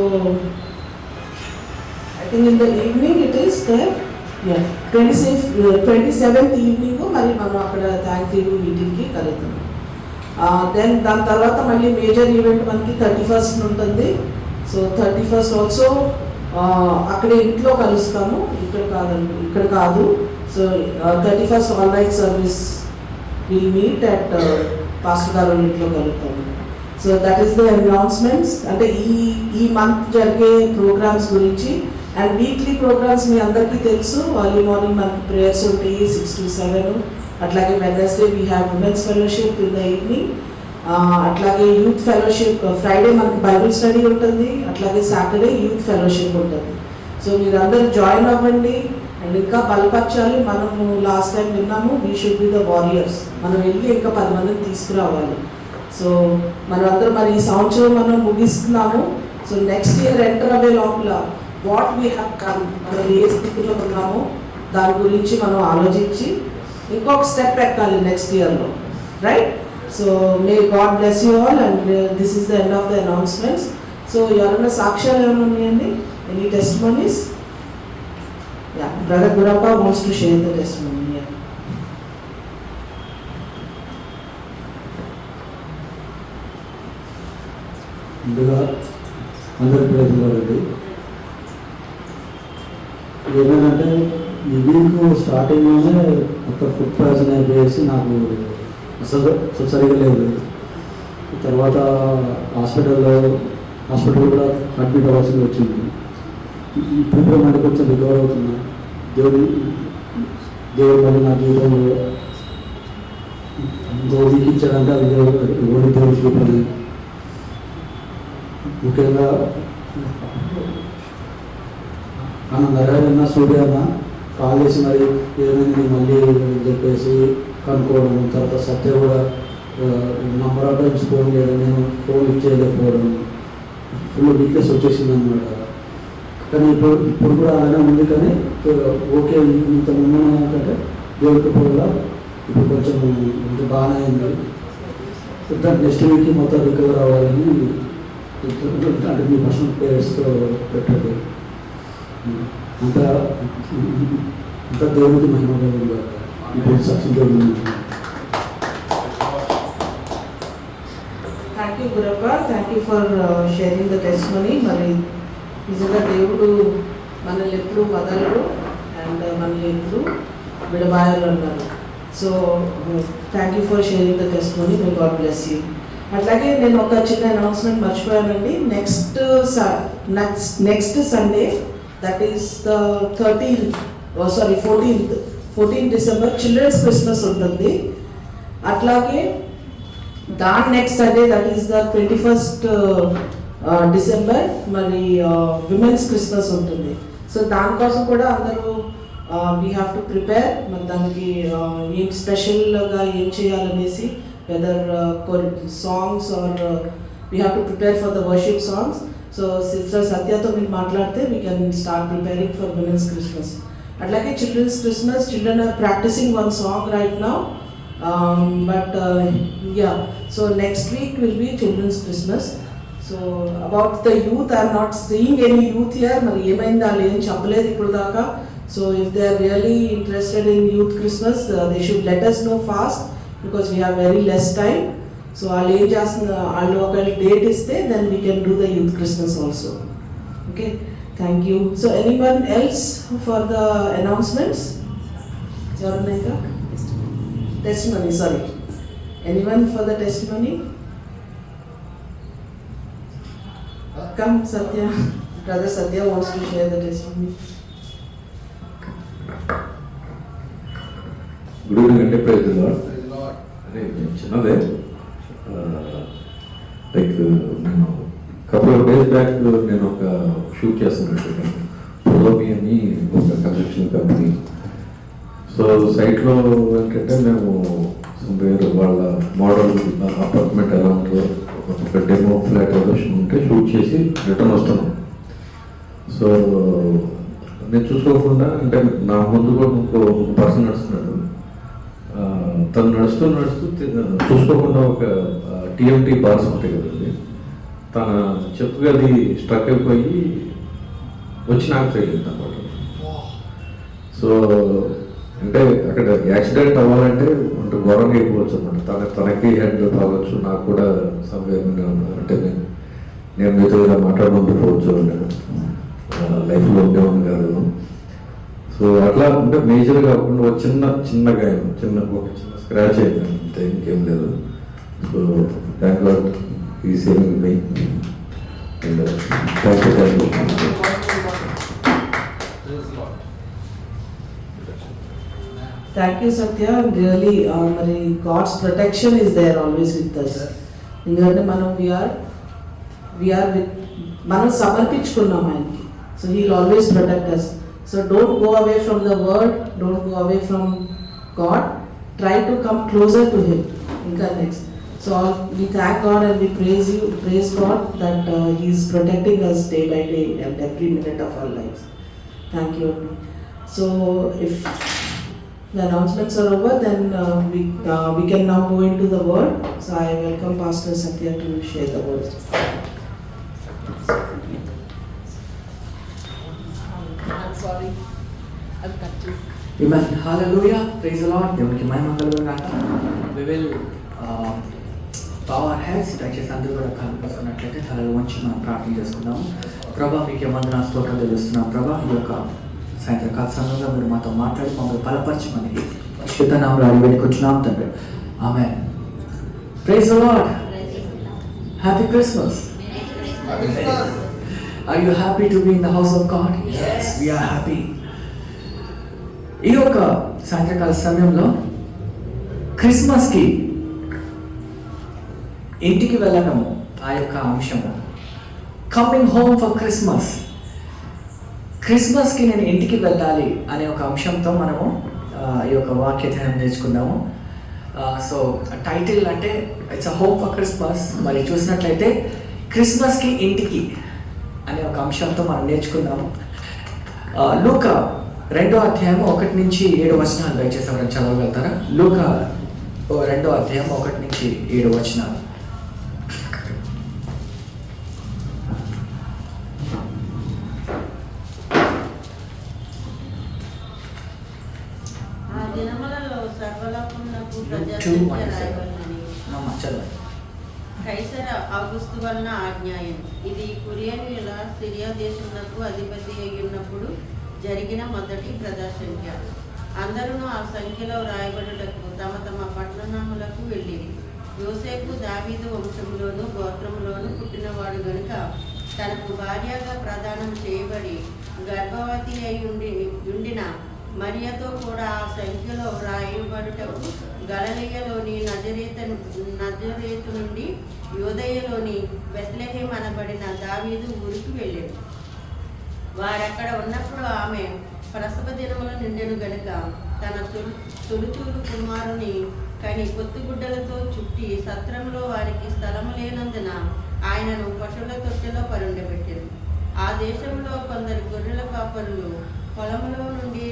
I think in the evening it is there 27th evening మరి మనం అక్కడ థ్యాంక్స్ గివింగ్ మీటింగ్కి కలుగుతాం. దెన్ దాని తర్వాత మళ్ళీ మేజర్ ఈవెంట్ మనకి 31st ఉంటుంది. సో 31st ఆల్సో అక్కడ ఇంట్లో కలుస్తాము, ఇక్కడ కాదు. So 31st all night service will meet at pastor గారు ఇంట్లో కలుగుతాము. So that is the announcements. అంటే ఈ మంత్ జరిగే ప్రోగ్రామ్స్ గురించి. అండ్ వీక్లీ ప్రోగ్రామ్స్ మీ అందరికీ తెలుసు. ఎర్లీ మార్నింగ్ మనకి ప్రేయర్స్ ఉంటాయి 6 to 7. అట్లాగే Wednesday we have women's fellowship in the evening. అట్లాగే యూత్ ఫెలోషిప్ ఫ్రైడే మనకి బైబిల్ స్టడీ ఉంటుంది. అట్లాగే సాటర్డే యూత్ ఫెలోషిప్ ఉంటుంది. సో మీరు అందరూ జాయిన్ అవ్వండి అండ్ ఇంకా బలపరచాలి. మనము లాస్ట్ టైం విన్నాము we should be the warriors. మనం వెళ్ళి ఇంకా 10 మందిని తీసుకురావాలి. సో మనం అందరం మరి ఈ సంవత్సరం మనం ముగిస్తున్నాము. సో నెక్స్ట్ ఇయర్ ఎంటర్ అవ్వే లోపల వాట్ వీ హ్యావ్ కమ్, మనం ఏ స్థితిలో ఉన్నామో దాని గురించి మనం ఆలోచించి ఇంకొక స్టెప్ ఎక్కాలి నెక్స్ట్ ఇయర్లో, right? So May God bless you all and this is the end of the announcements. So ఎవరైనా సాక్ష్యాలు ఏమైనా ఉన్నాయండి? Any testimonies? Yeah, brother Gurappa wants to share the testimony. ముందుగా అందరి ప్రజలండి ఏమైందంటే ఈ వీక్ స్టార్టింగ్లోనే ఒక ఫుడ్ పాయిజన్ అయిపోయేసి నాకు అసలు సరిగా లేదు. తర్వాత హాస్పిటల్ కూడా అడ్మిట్ అవ్వాల్సి వచ్చింది. ఇప్పుడు మళ్ళీ కొంచెం రికవర్ అవుతున్నా. దేవుడు మళ్ళీ నా జీవితంలో ఇంకో వీక్ ఇచ్చాడంటే అది ఓడి దేవుడి చూపని. ముఖ్యంగా అన్న నరేంద్ర సూర్య అన్న కాల్ చేసి మరి ఏమైంది మళ్ళీ చెప్పేసి కనుక్కోవడం. తర్వాత సత్య కూడా నంబర్ ఆఫ్ టైమ్స్ ఫోన్ చేయడం, నేను ఫోన్ లిఫ్ట్ చేయలేకపోవడం, ఫుల్ వీక్నెస్ వచ్చేసింది అనమాట. కానీ ఇప్పుడు కూడా అలానే ఉంది. కానీ ఓకే, ఇంత ముందు ఏంటంటే దేవుడికి కూడా ఇప్పుడు కొంచెం ఇంకా బాగానే అయింది. నెక్స్ట్ వీక్ మొత్తం రికవర్ అవ్వాలని అంటే మీ పర్సనల్ ప్లేయర్స్తో పెట్టండి. అంతా దేవుడికి మహిమగా ఇప్పుడు success. Thank you Gurappa, thank you for sharing the testimony. మరి నిజంగా దేవుడు మనల్ని ఎప్పుడు వదలడు అండ్ మనల్ని ఎప్పుడు విడబాయలు అన్నారు. So thank you for sharing the testimony. May God bless you. అట్లాగే నేను ఒక చిన్న అనౌన్స్మెంట్ మర్చిపోయానండి. Next Sunday, that is the 14th December children's Christmas ఉంటుంది. అట్లాగే దాని next Sunday, that is the 21st December మరి విమెన్స్ క్రిస్మస్ ఉంటుంది. సో దానికోసం కూడా అందరూ వీ హ్యావ్ టు ప్రిపేర్. మరి దానికి ఏం స్పెషల్గా ఏం చేయాలనేసి, whether songs or we have to prepare for the worship songs. So Sister Satya to meer maatladte we can start preparing for women's Christmas. Atlage children's Christmas, children are practicing one song right now. Yeah, so next week will be children's Christmas. So about the youth, I am not seeing any youth here. Mari emainda allu em cheppaledu ippudu daaka. So if they are really interested in youth Christmas, they should let us know fast, because we have very less time. So I'll just local date is there, then we can do the youth Christmas also. Okay, thank you. So anyone else for the announcements? Jaruneka? Testimony, sorry. Anyone for the testimony? Come Satya. Brother Satya wants to share the testimony. Good evening and praise the Lord. చిన్నదే లైక్ నేను కపుల్ ఆఫ్ డేస్ బ్యాక్ నేను ఒక షూట్ చేస్తున్నట్టు పొలోమి అని ఒక కన్స్ట్రక్షన్ కంపెనీ. సో సైట్లో ఏంటంటే మేము వేరే వాళ్ళ మోడల్ అపార్ట్మెంట్ ఎలా ఉంటుందో ఒక డెమో ఫ్లాట్ ఎలక్షన్ ఉంటే షూట్ చేసి రిటర్న్ వస్తున్నాం. సో నేను చూసుకోకుండా అంటే నా ముందు కూడా ఇంకో పర్సన్ నడుస్తున్నాడు. తను నడుస్తూ చూసుకోకుండా ఒక టీఎంటీ బార్స్ ఉంటాయి కదండి, తన చెప్పు గది స్ట్రక్ అయిపోయి వచ్చి నాకు తగిలింది అన్నమాట. సో అంటే అక్కడ యాక్సిడెంట్ అవ్వాలంటే అంటే ఘోరంగా అయిపోవచ్చు అన్నమాట. తనకి హెడ్ కావచ్చు, నాకు కూడా సమయం అంటే నేను మీతో ఇలా మాట్లాడకపోవచ్చు లైఫ్లో ఉండేవాడిని కాదు. సో అట్లా అంటే మేజర్ కాకుండా ఒక చిన్న గాయం, ఒక చిన్న స్క్రాచ్ అయింది అంతే, ఇంకేం లేదు. సో థ్యాంక్ గాడ్ ఈ saving me and thank you. Thank you, Satya. And really, మరి God's protection is there always with us. ఎందుకంటే మనం we are with మనం సమర్పించుకున్నాం ఆయనకి. So he will always protect us. So don't go away from the word, don't go away from God. Try to come closer to him. ఇంకా next. So we thank God and we praise God that he is protecting us day by day and every minute of our lives. Thank you. So if the announcements are over, then we can now go into the word. So I welcome Pastor Satya to share the word. I'm sorry. I'll cut you. Amen. Hallelujah. Praise the Lord. దేవునికి మహిమ కలుగును గాక. We will bow our heads. దయచేసి అందరూ కూడా కళ్ళు మూసుకున్నట్లయితే తలలు వంచి మనం ప్రార్థన చేసుకుందాము. ప్రభా మీకు వందనాలు స్తోత్రాలు తెలుస్తున్నాం. ప్రభా ఈ యొక్క సాయంత్రకాల సమయంలో మీరు మాతో మాట్లాడి మమ్మల్ని బలపరచమని పరిశుద్ధ నామములో అడిగి వేడుకొచ్చున్నాం తండ్రి. ఆమేన్. Praise the Lord. Happy Christmas. Are you happy to be in the house of God? Yes, we are happy. ఈ యొక్క సాయంత్రకాల సమయంలో క్రిస్మస్కి ఇంటికి వెళ్ళడము ఆ యొక్క అంశము, కమింగ్ హోమ్ ఫర్ క్రిస్మస్కి నేను ఇంటికి వెళ్ళాలి అనే ఒక అంశంతో మనము ఈ యొక్క వాక్యధ్యానం నేర్చుకున్నాము. సో టైటిల్ అంటే it's a home for Christmas. మరి చూసినట్లయితే క్రిస్మస్కి ఇంటికి అనే ఒక అంశంతో మనం నేర్చుకున్నాము. లూకా 2వ అధ్యాయం 1 నుంచి 7 వచనాలు దయచేసి ఎవరైనా చదవగలుగుతారా? లూకా 2వ అధ్యాయం 1 నుంచి 7 వచనాలు. ఆ దినములలో సర్వలోకమునకు ప్రజాసంఖ్య రాయబడినని కైసర ఆగుస్తు వలన ఆజ్ఞాయం. ఇది కురియనుల సిరియా దేశమునకు అధిపతి అయ్యున్నప్పుడు జరిగిన మొదటి ప్రజాసంఖ్య. అందరూ ఆ సంఖ్యలో రాయబడుటకు తమ తమ పట్టణములకు వెళ్ళిరి. యోసేపు దావీదు వంశములోను గోత్రములోను పుట్టినవాడు గనుక తనకు భార్యగా ప్రదానం చేయబడి గర్భవతి అయి ఉండిన మరియతో కూడా ఆ సంఖ్యలో రాయబడుటకు గలిలయలోని నజరేతు నుండి యూదయలోని బెత్లెహేం అనబడిన దావీదు ఊరికి వెళ్ళాడు. వారక్కడ ఉన్నప్పుడు ఆమె ప్రసవ దినములు నిండెను గనుక తన తొలుచూరు కుమారుని కని కొత్తుగుడ్డలతో చుట్టి సత్రంలో వారికి స్థలము లేనందున ఆయనను పశువుల తొట్టెలో పరుండబెట్టారు. ఆ దేశంలో కొందరు గొర్రెల కాపరులు పొలములో నుండి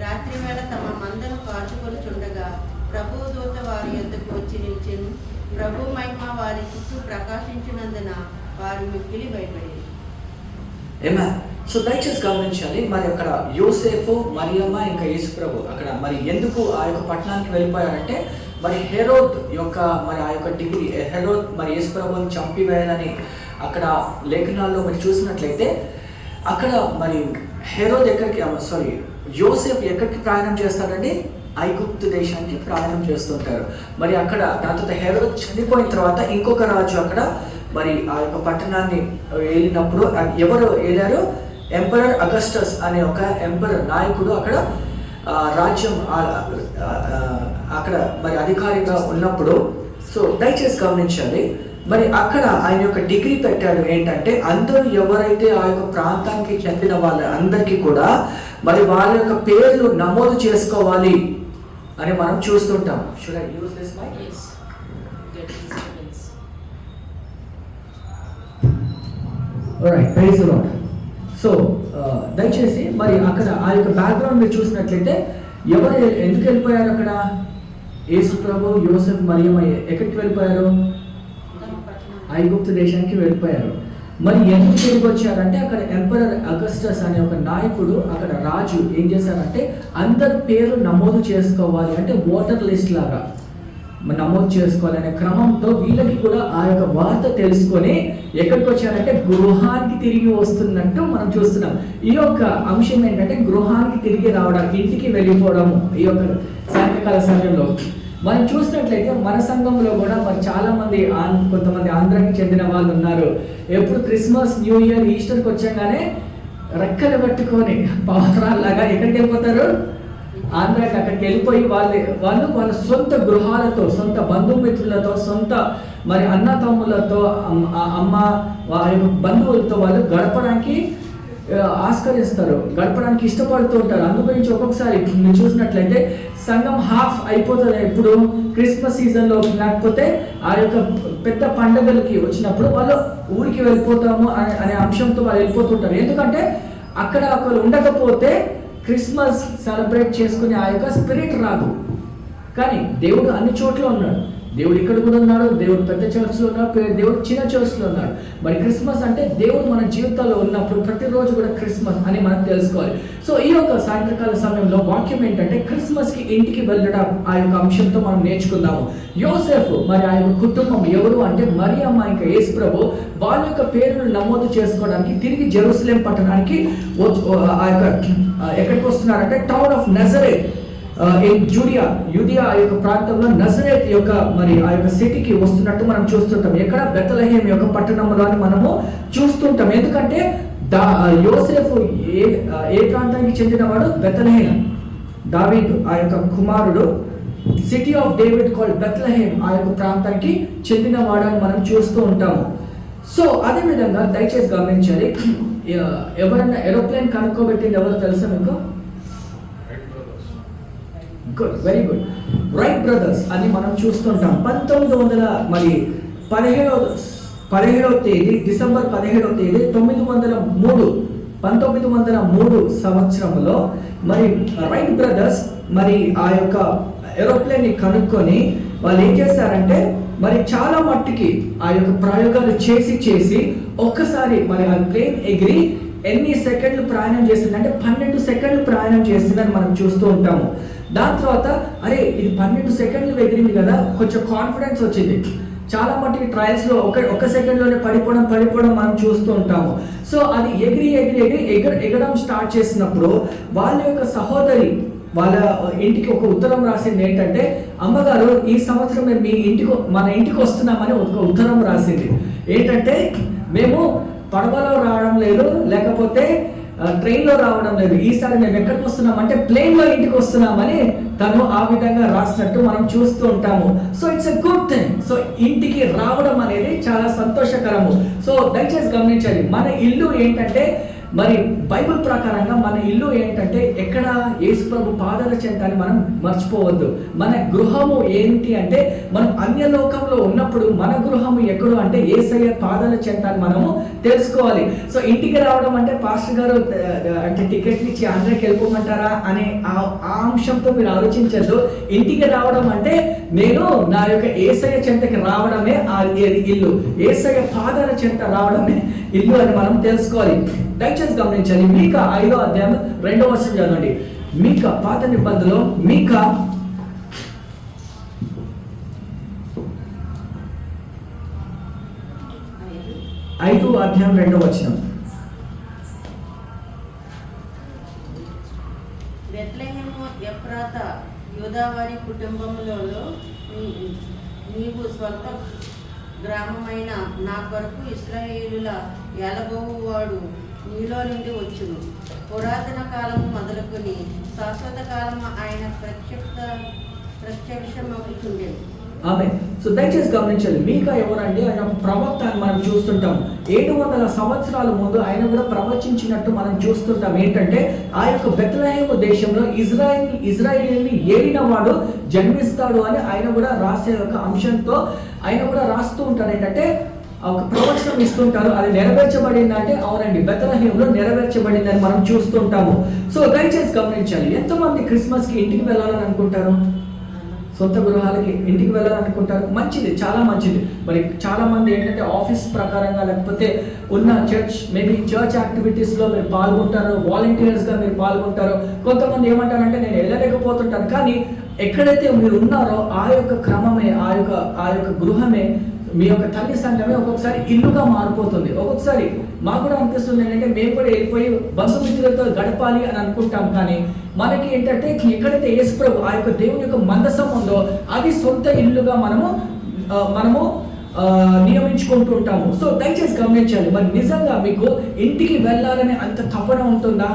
రాత్రి వేళ తమ మందను కాచుకొనుచుండగా ప్రభు దూత వారి యొద్దకు వచ్చి నిలిచెను. ప్రభు మహిమ వారి చుట్టూ ప్రకాశించినందున వారు మిక్కిలి భయపడి. సో దయచేసి గమనించాలి, మరి అక్కడ యోసేఫు, మరియమ్మ ఇంకా యేసుప్రభు అక్కడ మరి ఎందుకు ఆ యొక్క పట్టణానికి వెళ్ళిపోయారంటే మరి హెరోద్ యొక్క మరి ఆ యొక్క డిగ్రీ హెరోద్ మరి యేసుప్రభుని చంపివేయాలని అక్కడ లేఖనాల్లో మీరు చూసినట్లయితే అక్కడ మరి హెరోద్ యోసేఫ్ ఎక్కడికి ప్రయాణం చేస్తాడండి? ఐగుప్తు దేశానికి ప్రయాణం చేస్తుంటారు. మరి అక్కడ దాని తర్వాత హెరోద్ చనిపోయిన తర్వాత ఇంకొక రాజు అక్కడ మరి ఆ యొక్క పట్టణాన్ని వెళ్ళినప్పుడు ఎవరు వెళ్ళారు? ఎంపరర్ అగస్టస్ అనే ఒక ఎంపరర్ నాయకుడు అక్కడ రాజ్యం అక్కడ మరి అధికారిగా ఉన్నప్పుడు. సో దయచేసి గమనించాలి, మరి అక్కడ ఆయన యొక్క డిగ్రీ పెట్టాడు ఏంటంటే అందరూ ఎవరైతే ఆ యొక్క ప్రాంతానికి చెందిన వాళ్ళ అందరికీ కూడా మరి వాళ్ళ యొక్క పేర్లు నమోదు చేసుకోవాలి అని మనం చూస్తుంటాం. Should I use this mic? Alright, praise the Lord. So దయచేసి మరి అక్కడ ఆ యొక్క బ్యాక్గ్రౌండ్ మీరు చూసినట్లయితే ఎవరు ఎందుకు వెళ్ళిపోయారు అక్కడ? యేసు ప్రభు, యోసేఫ్, మరియమ్మ ఎక్కడికి వెళ్ళిపోయారు? ఆ ఐగుప్తు దేశానికి వెళ్ళిపోయారు. మరి ఎందుకు తిరిగి వచ్చారంటే అక్కడ ఎంపరర్ అగస్టస్ అనే ఒక నాయకుడు, అక్కడ రాజు ఏం చేశారంటే అందరి పేరు నమోదు చేసుకోవాలి, అంటే ఓటర్ లిస్ట్ లాగా నమోదు చేసుకోవాలనే క్రమంతో వీళ్ళకి కూడా ఆ యొక్క వార్త తెలుసుకొని ఎక్కడికి వచ్చారంటే గృహానికి తిరిగి వస్తున్నట్టు మనం చూస్తున్నాం. ఈ యొక్క అంశం ఏంటంటే గృహానికి తిరిగి రావడం, ఇంటికి వెళ్ళిపోవడము. ఈ యొక్క సాయంకాల సమయంలో మనం చూసినట్లయితే మన సంఘంలో కూడా మరి చాలా మంది కొంతమంది ఆంధ్రాకి చెందిన వాళ్ళు ఉన్నారు. ఎప్పుడు క్రిస్మస్, న్యూ ఇయర్, ఈస్టర్కి వచ్చాగానే రెక్కలు కట్టుకొని పవరాల్లాగా ఎక్కడికి వెళ్ళిపోతారు? ఆంధ్రాకి. అక్కడికి వెళ్ళిపోయి వాళ్ళు వాళ్ళ సొంత గృహాలతో, సొంత బంధుమిత్రులతో, సొంత మరి అన్న తమ్ములతో, అమ్మ వారి బంధువులతో వాళ్ళు గడపడానికి ఆస్కరిస్తారు, గడపడానికి ఇష్టపడుతూ ఉంటారు. అందుగురించి ఒక్కొక్కసారి మీరు చూసినట్లయితే సంఘం హాఫ్ అయిపోతుంది ఎప్పుడు క్రిస్మస్ సీజన్లో, లేకపోతే ఆ యొక్క పెద్ద పండుగలకి వచ్చినప్పుడు వాళ్ళు ఊరికి వెళ్ళిపోతాము అనే అంశంతో వాళ్ళు వెళ్ళిపోతుంటారు. ఎందుకంటే అక్కడ ఒకరు ఉండకపోతే క్రిస్మస్ సెలబ్రేట్ చేసుకునే ఆ యొక్క స్పిరిట్ రాదు. కానీ దేవుడు అన్ని చోట్ల ఉన్నాడు. దేవుడు ఇక్కడ కూడా ఉన్నాడు, దేవుడు పెద్ద చర్చ్లో ఉన్నాడు, దేవుడు చిన్న చర్చ్లో ఉన్నాడు. మరి క్రిస్మస్ అంటే దేవుడు మన జీవితాల్లో ఉన్నప్పుడు ప్రతిరోజు కూడా క్రిస్మస్ అని మనం తెలుసుకోవాలి. సో ఈ యొక్క సాయంత్రకాల సమయంలో వాక్యం ఏంటంటే క్రిస్మస్కి ఇంటికి వెళ్ళడం, ఆ యొక్క అంశంతో మనం నేర్చుకుందాము. యోసేఫ్ మరి ఆ యొక్క కుటుంబం ఎవరు అంటే మరియమ్మ ఇంకా యేసు ప్రభు వాళ్ళ యొక్క పేరును నమోదు చేసుకోవడానికి తిరిగి జెరూసలేం పట్టణానికి ఆ యొక్క ఎక్కడికి వస్తున్నారంటే టౌన్ ఆఫ్ నజరేత్ యూదియా ఆ యొక్క ప్రాంతంలో నజరేత్ యొక్క మరి ఆ యొక్క సిటీకి వస్తున్నట్టు మనం చూస్తుంటాం. ఎక్కడ? బెత్లెహేం యొక్క పట్టణంలో అని మనము చూస్తుంటాం. ఎందుకంటే యోసేఫ్ ఏ ప్రాంతానికి చెందినవాడు? బెత్లెహేం, దావీదు ఆ యొక్క కుమారుడు. City of David called Bethlehem ఆ యొక్క ప్రాంతానికి చెందినవాడు అని మనం చూస్తూ ఉంటాము. సో అదే విధంగా దయచేసి గమనించాలి, ఎవరైనా ఏరోప్లేన్ కనుక్కోబెట్టింది ఎవరు తెలుసా మీకు? Good, very good. Right brothers అని మనం చూస్తుంటాం. 1917వ తేదీ డిసెంబర్ 17వ తేదీ 1903 సంవత్సరంలో మరి రైట్ బ్రదర్స్ మరి ఆ యొక్క ఏరోప్లేన్ ని కనుక్కొని వాళ్ళు ఏం చేశారంటే మరి చాలా మట్టుకి ఆ యొక్క ప్రయోగాలు చేసి ఒక్కసారి మరి ఆ ప్లేన్ ఎగిరి ఎన్ని సెకండ్లు ప్రయాణం చేసిందంటే 12 సెకండ్లు ప్రయాణం చేసిందని మనం చూస్తూ ఉంటాము. దాని తర్వాత అరే ఇది 12 సెకండ్లు ఎగిరింది కదా, కొంచెం కాన్ఫిడెన్స్ వచ్చింది. చాలా మటుకి ట్రయల్స్లో ఒక సెకండ్లోనే పడిపోవడం మనం చూస్తూ ఉంటాము. సో అది ఎగరడం స్టార్ట్ చేసినప్పుడు వాళ్ళ యొక్క సహోదరి వాళ్ళ ఇంటికి ఒక ఉత్తరం రాసింది. ఏంటంటే అమ్మగారు ఈ సంవత్సరం మేము మన ఇంటికి వస్తున్నామని ఒక ఉత్తరం రాసింది. ఏంటంటే మేము పడవలో రావడం లేదు, లేకపోతే ట్రైన్లో రావడం లేదు, ఈసారి మేము ఎక్కడికి వస్తున్నామంటే ప్లేన్లో ఇంటికి వస్తున్నామని తను ఆ విధంగా రాసినట్టు మనం చూస్తూ ఉంటాము. So it's a good thing. So ఇంటికి రావడం అనేది చాలా సంతోషకరము. సో దయచేసి గమనించాలి, మన ఇల్లు ఏంటంటే మరి బైబిల్ ప్రకారంగా మన ఇల్లు ఏంటంటే ఎక్కడ? యేసు ప్రభు పాదాల చెంత అని మనం మర్చిపోవద్దు. మన గృహము ఏంటి అంటే మనం అన్యలోకంలో ఉన్నప్పుడు మన గృహము ఎక్కడు అంటే యేసయ్య పాదాల చెంత అని మనము తెలుసుకోవాలి. సో ఇంటికి రావడం అంటే పాస్టర్ గారు అంటే టికెట్ ఇచ్చి ఆంధ్రాకి వెళ్ళిపోమంటారా అనే ఆ అంశంతో మీరు ఆలోచించద్దు. ఇంటికి రావడం అంటే నేను నా యొక్క యేసయ్య చెంతకి రావడమే ఆ ఇల్లు, యేసయ్య పాదాల చెంత రావడమే ఇల్లు అని మనం తెలుసుకోవాలి. దయచేసి గమనించాలి, మీకా 5వ అధ్యాయం 2వ వచనం చదవండి. మీకా పాత నిబంధనలో మీకా 5వ అధ్యాయం 2వ వచనం. బెత్లెహేము ఎఫ్రాతా యూదావారి కుటుంబములలో నీవు స్వంత గ్రామమైన నా కొరకు ఇశ్రాయేలుల ఏలబోవువాడు నీలో నుండి వచ్చును. పురాతన కాలము మొదలుకొని శాశ్వత కాలము ఆయన ప్రత్యక్షమవుతుండేది. ఆమె. సో దయచేసి గమనించాలి, మీకా ఎవరంటే ఆయన ప్రవక్త అని మనం చూస్తుంటాం. 700 సంవత్సరాల ముందు ఆయన కూడా ప్రవచించినట్టు మనం చూస్తుంటాం. ఏంటంటే ఆ యొక్క బెత్లెహేము దేశంలో ఇజ్రాయేలీని ఏలిన వాడు జన్మిస్తాడు అని ఆయన కూడా రాసే ఒక అంశంతో ఆయన కూడా రాస్తూ ఉంటారు. ఏంటంటే ఒక ప్రవచనం ఇస్తుంటారు. అది నెరవేర్చబడిందంటే అవునండి, బెత్లెహేములో నెరవేర్చబడిందని మనం చూస్తుంటాము. సో దయచేసి గమనించాలి, ఎంతమంది క్రిస్మస్కి ఇంటికి వెళ్ళాలని అనుకుంటారు? సొంత గృహాలకి ఇంటికి వెళ్ళాలనుకుంటారు, మంచిది, చాలా మంచిది. మరి చాలా మంది ఏంటంటే ఆఫీస్ ప్రకారంగా లేకపోతే ఉన్న మేబీ చర్చ్ యాక్టివిటీస్లో మీరు పాల్గొంటారు, వాలంటీర్స్గా మీరు పాల్గొంటారు. కొంతమంది ఏమంటారంటే నేను వెళ్ళలేకపోతుంటాను. కానీ ఎక్కడైతే మీరు ఉన్నారో ఆ యొక్క క్రమమే, ఆ యొక్క గృహమే, మీ యొక్క తల్లి సంఘమే ఒక్కొక్కసారి ఇల్లుగా మారిపోతుంది. ఒక్కొక్కసారి మాకు కూడా అనిపిస్తుంది ఏంటంటే మేము కూడా వెళ్ళిపోయి బంధుమిత్రులతో గడపాలి అని అనుకుంటాం. కానీ మనకి ఏంటంటే ఎక్కడైతే యేసుప్రభు ఆ యొక్క దేవుని యొక్క మందసం ఉందో అది సొంత ఇల్లుగా మనము నియమించుకుంటూ ఉంటాము. సో దయచేసి గమనించాలి. మరి నిజంగా మీకు ఇంటికి వెళ్ళాలని అంత తపన ఉంటుందా?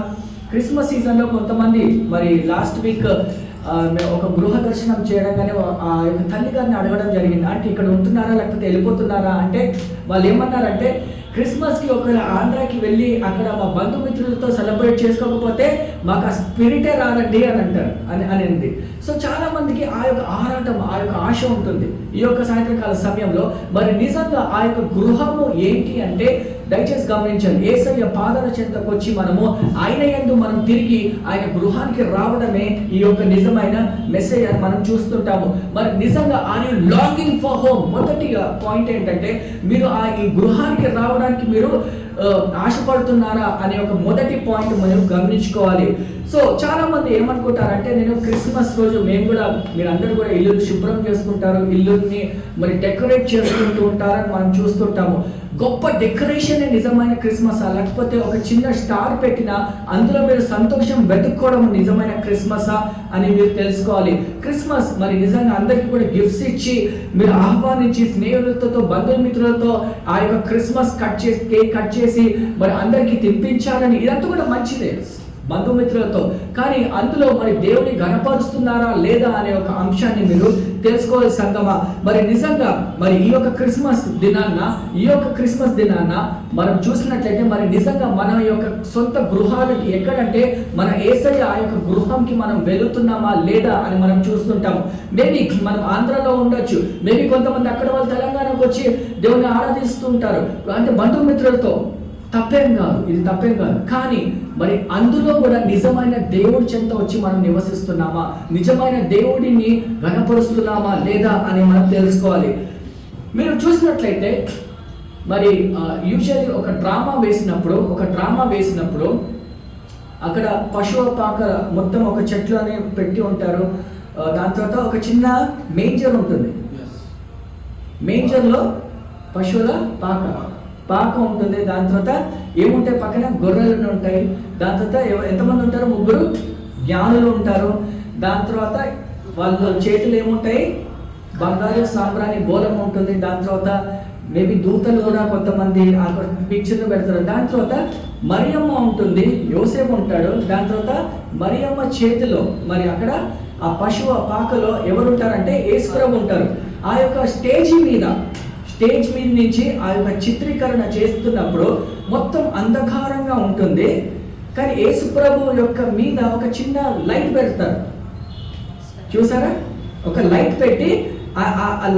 క్రిస్మస్ సీజన్లో కొంతమంది మరి లాస్ట్ వీక్ ఒక గృహ దర్శనం చేయడంగానే ఆ యొక్క తల్లి గారిని అడగడం జరిగింది, అంటే ఇక్కడ ఉంటున్నారా లేకపోతే వెళ్ళిపోతున్నారా అంటే వాళ్ళు ఏమన్నారంటే క్రిస్మస్కి ఒకవేళ ఆంధ్రాకి వెళ్ళి అక్కడ మా బంధుమిత్రులతో సెలబ్రేట్ చేసుకోకపోతే మాకు ఆ స్పిరిటే రాదండి అని అంటారు అనేది. సో చాలా మందికి ఆ యొక్క ఆరాటం, ఆ యొక్క ఆశ ఉంటుంది ఈ యొక్క సాయంత్రకాల సమయంలో. మరి నిజంగా ఆ యొక్క గృహము ఏంటి అంటే దయచేసి గమనించండి, యేసయ్య పాదాల చెంతకు వచ్చి మనము ఆయన యందు మనం తిరిగి ఆయన గృహానికి రావడమే ఈ యొక్క నిజమైన మెసేజ్ అని మనం చూస్తుంటాము. మరి నిజంగా are you longing for home? మొదటిగా పాయింట్ ఏంటంటే మీరు ఈ గృహానికి రావడానికి మీరు ఆశపడుతున్నారా అనే ఒక మొదటి పాయింట్ మనం గమనించుకోవాలి. సో చాలా మంది ఏమనుకుంటారంటే నేను క్రిస్మస్ రోజు మీరందరూ కూడా ఇల్లు శుభ్రం చేసుకుంటారు, ఇల్లుని మరి డెకరేట్ చేసుకుంటూ ఉంటారని మనం చూస్తుంటాము. గొప్ప డెకరేషనే నిజమైన క్రిస్మస్, లేకపోతే ఒక చిన్న స్టార్ పెట్టినా అందులో మీరు సంతోషం వెతుక్కోవడం నిజమైన క్రిస్మసా అని మీరు తెలుసుకోవాలి. క్రిస్మస్ మరి నిజంగా అందరికీ కూడా గిఫ్ట్స్ ఇచ్చి మీరు ఆహ్వానించి స్నేహితులతో బంధుమిత్రులతో ఆ యొక్క క్రిస్మస్ కేక్ కట్ చేసి మరి అందరికీ తినిపించాలని, ఇదంతా కూడా మంచిదే బంధుమిత్రులతో. కానీ అందులో మరి దేవుని గణపరుస్తున్నారా లేదా అనే ఒక అంశాన్ని మీరు తెలుసుకోవాలి సంగమా. మరి నిజంగా మరి ఈ యొక్క క్రిస్మస్ దినాన్న మనం చూసినట్లయితే మరి నిజంగా మన యొక్క సొంత గృహాలకి ఎక్కడంటే మన యేసయ్య ఆ యొక్క గృహంకి మనం వెళుతున్నామా లేదా అని మనం చూస్తుంటాము. మేబీ మనం ఆంధ్రలో ఉండొచ్చు, మేబీ కొంతమంది అక్కడ వాళ్ళు తెలంగాణకు వచ్చి దేవుని ఆరాధిస్తూ ఉంటారు, అంటే బంధుమిత్రులతో. తప్పేం కాదు. కానీ మరి అందులో కూడా నిజమైన దేవుడి చెంత వచ్చి మనం నివసిస్తున్నామా, నిజమైన దేవుడిని గణపరుస్తున్నామా లేదా అని మనం తెలుసుకోవాలి. మీరు చూసినట్లయితే మరి యూజువల్లీ ఒక డ్రామా వేసినప్పుడు అక్కడ పశువు పాక మొత్తం ఒక చెట్లు అని పెట్టి ఉంటారు. దాని తర్వాత ఒక చిన్న మేంజర్ ఉంటుంది, మేంజర్లో పశువుల పాక ఉంటుంది. దాని తర్వాత ఏముంటాయి, పక్కన గొర్రెలు ఉంటాయి. దాని తర్వాత ఎంతమంది ఉంటారు? 3 జ్ఞానులు ఉంటారు. దాని తర్వాత వాళ్ళ చేతులు ఏముంటాయి? బంగారు సాంబ్రాణి గోళం ఉంటుంది. దాని తర్వాత మేబీ దూతలు కూడా కొంతమంది పిక్చర్లు పెడతారు. దాని తర్వాత మరియమ్మ ఉంటుంది, యోసేపు ఉంటాడు. దాని తర్వాత మరియమ్మ చేతిలో మరి అక్కడ ఆ పశువు పాకలో ఎవరు ఉంటారంటే యేసుప్రభు ఉంటారు. ఆ యొక్క స్టేజ్ మీద నుంచి ఆ యొక్క చిత్రీకరణ చేస్తున్నప్పుడు మొత్తం అంధకారంగా ఉంటుంది. కానీ యేసుప్రభు యొక్క మీద ఒక చిన్న లైట్ పెడతారు, చూసారా? ఒక లైట్ పెట్టి ఆ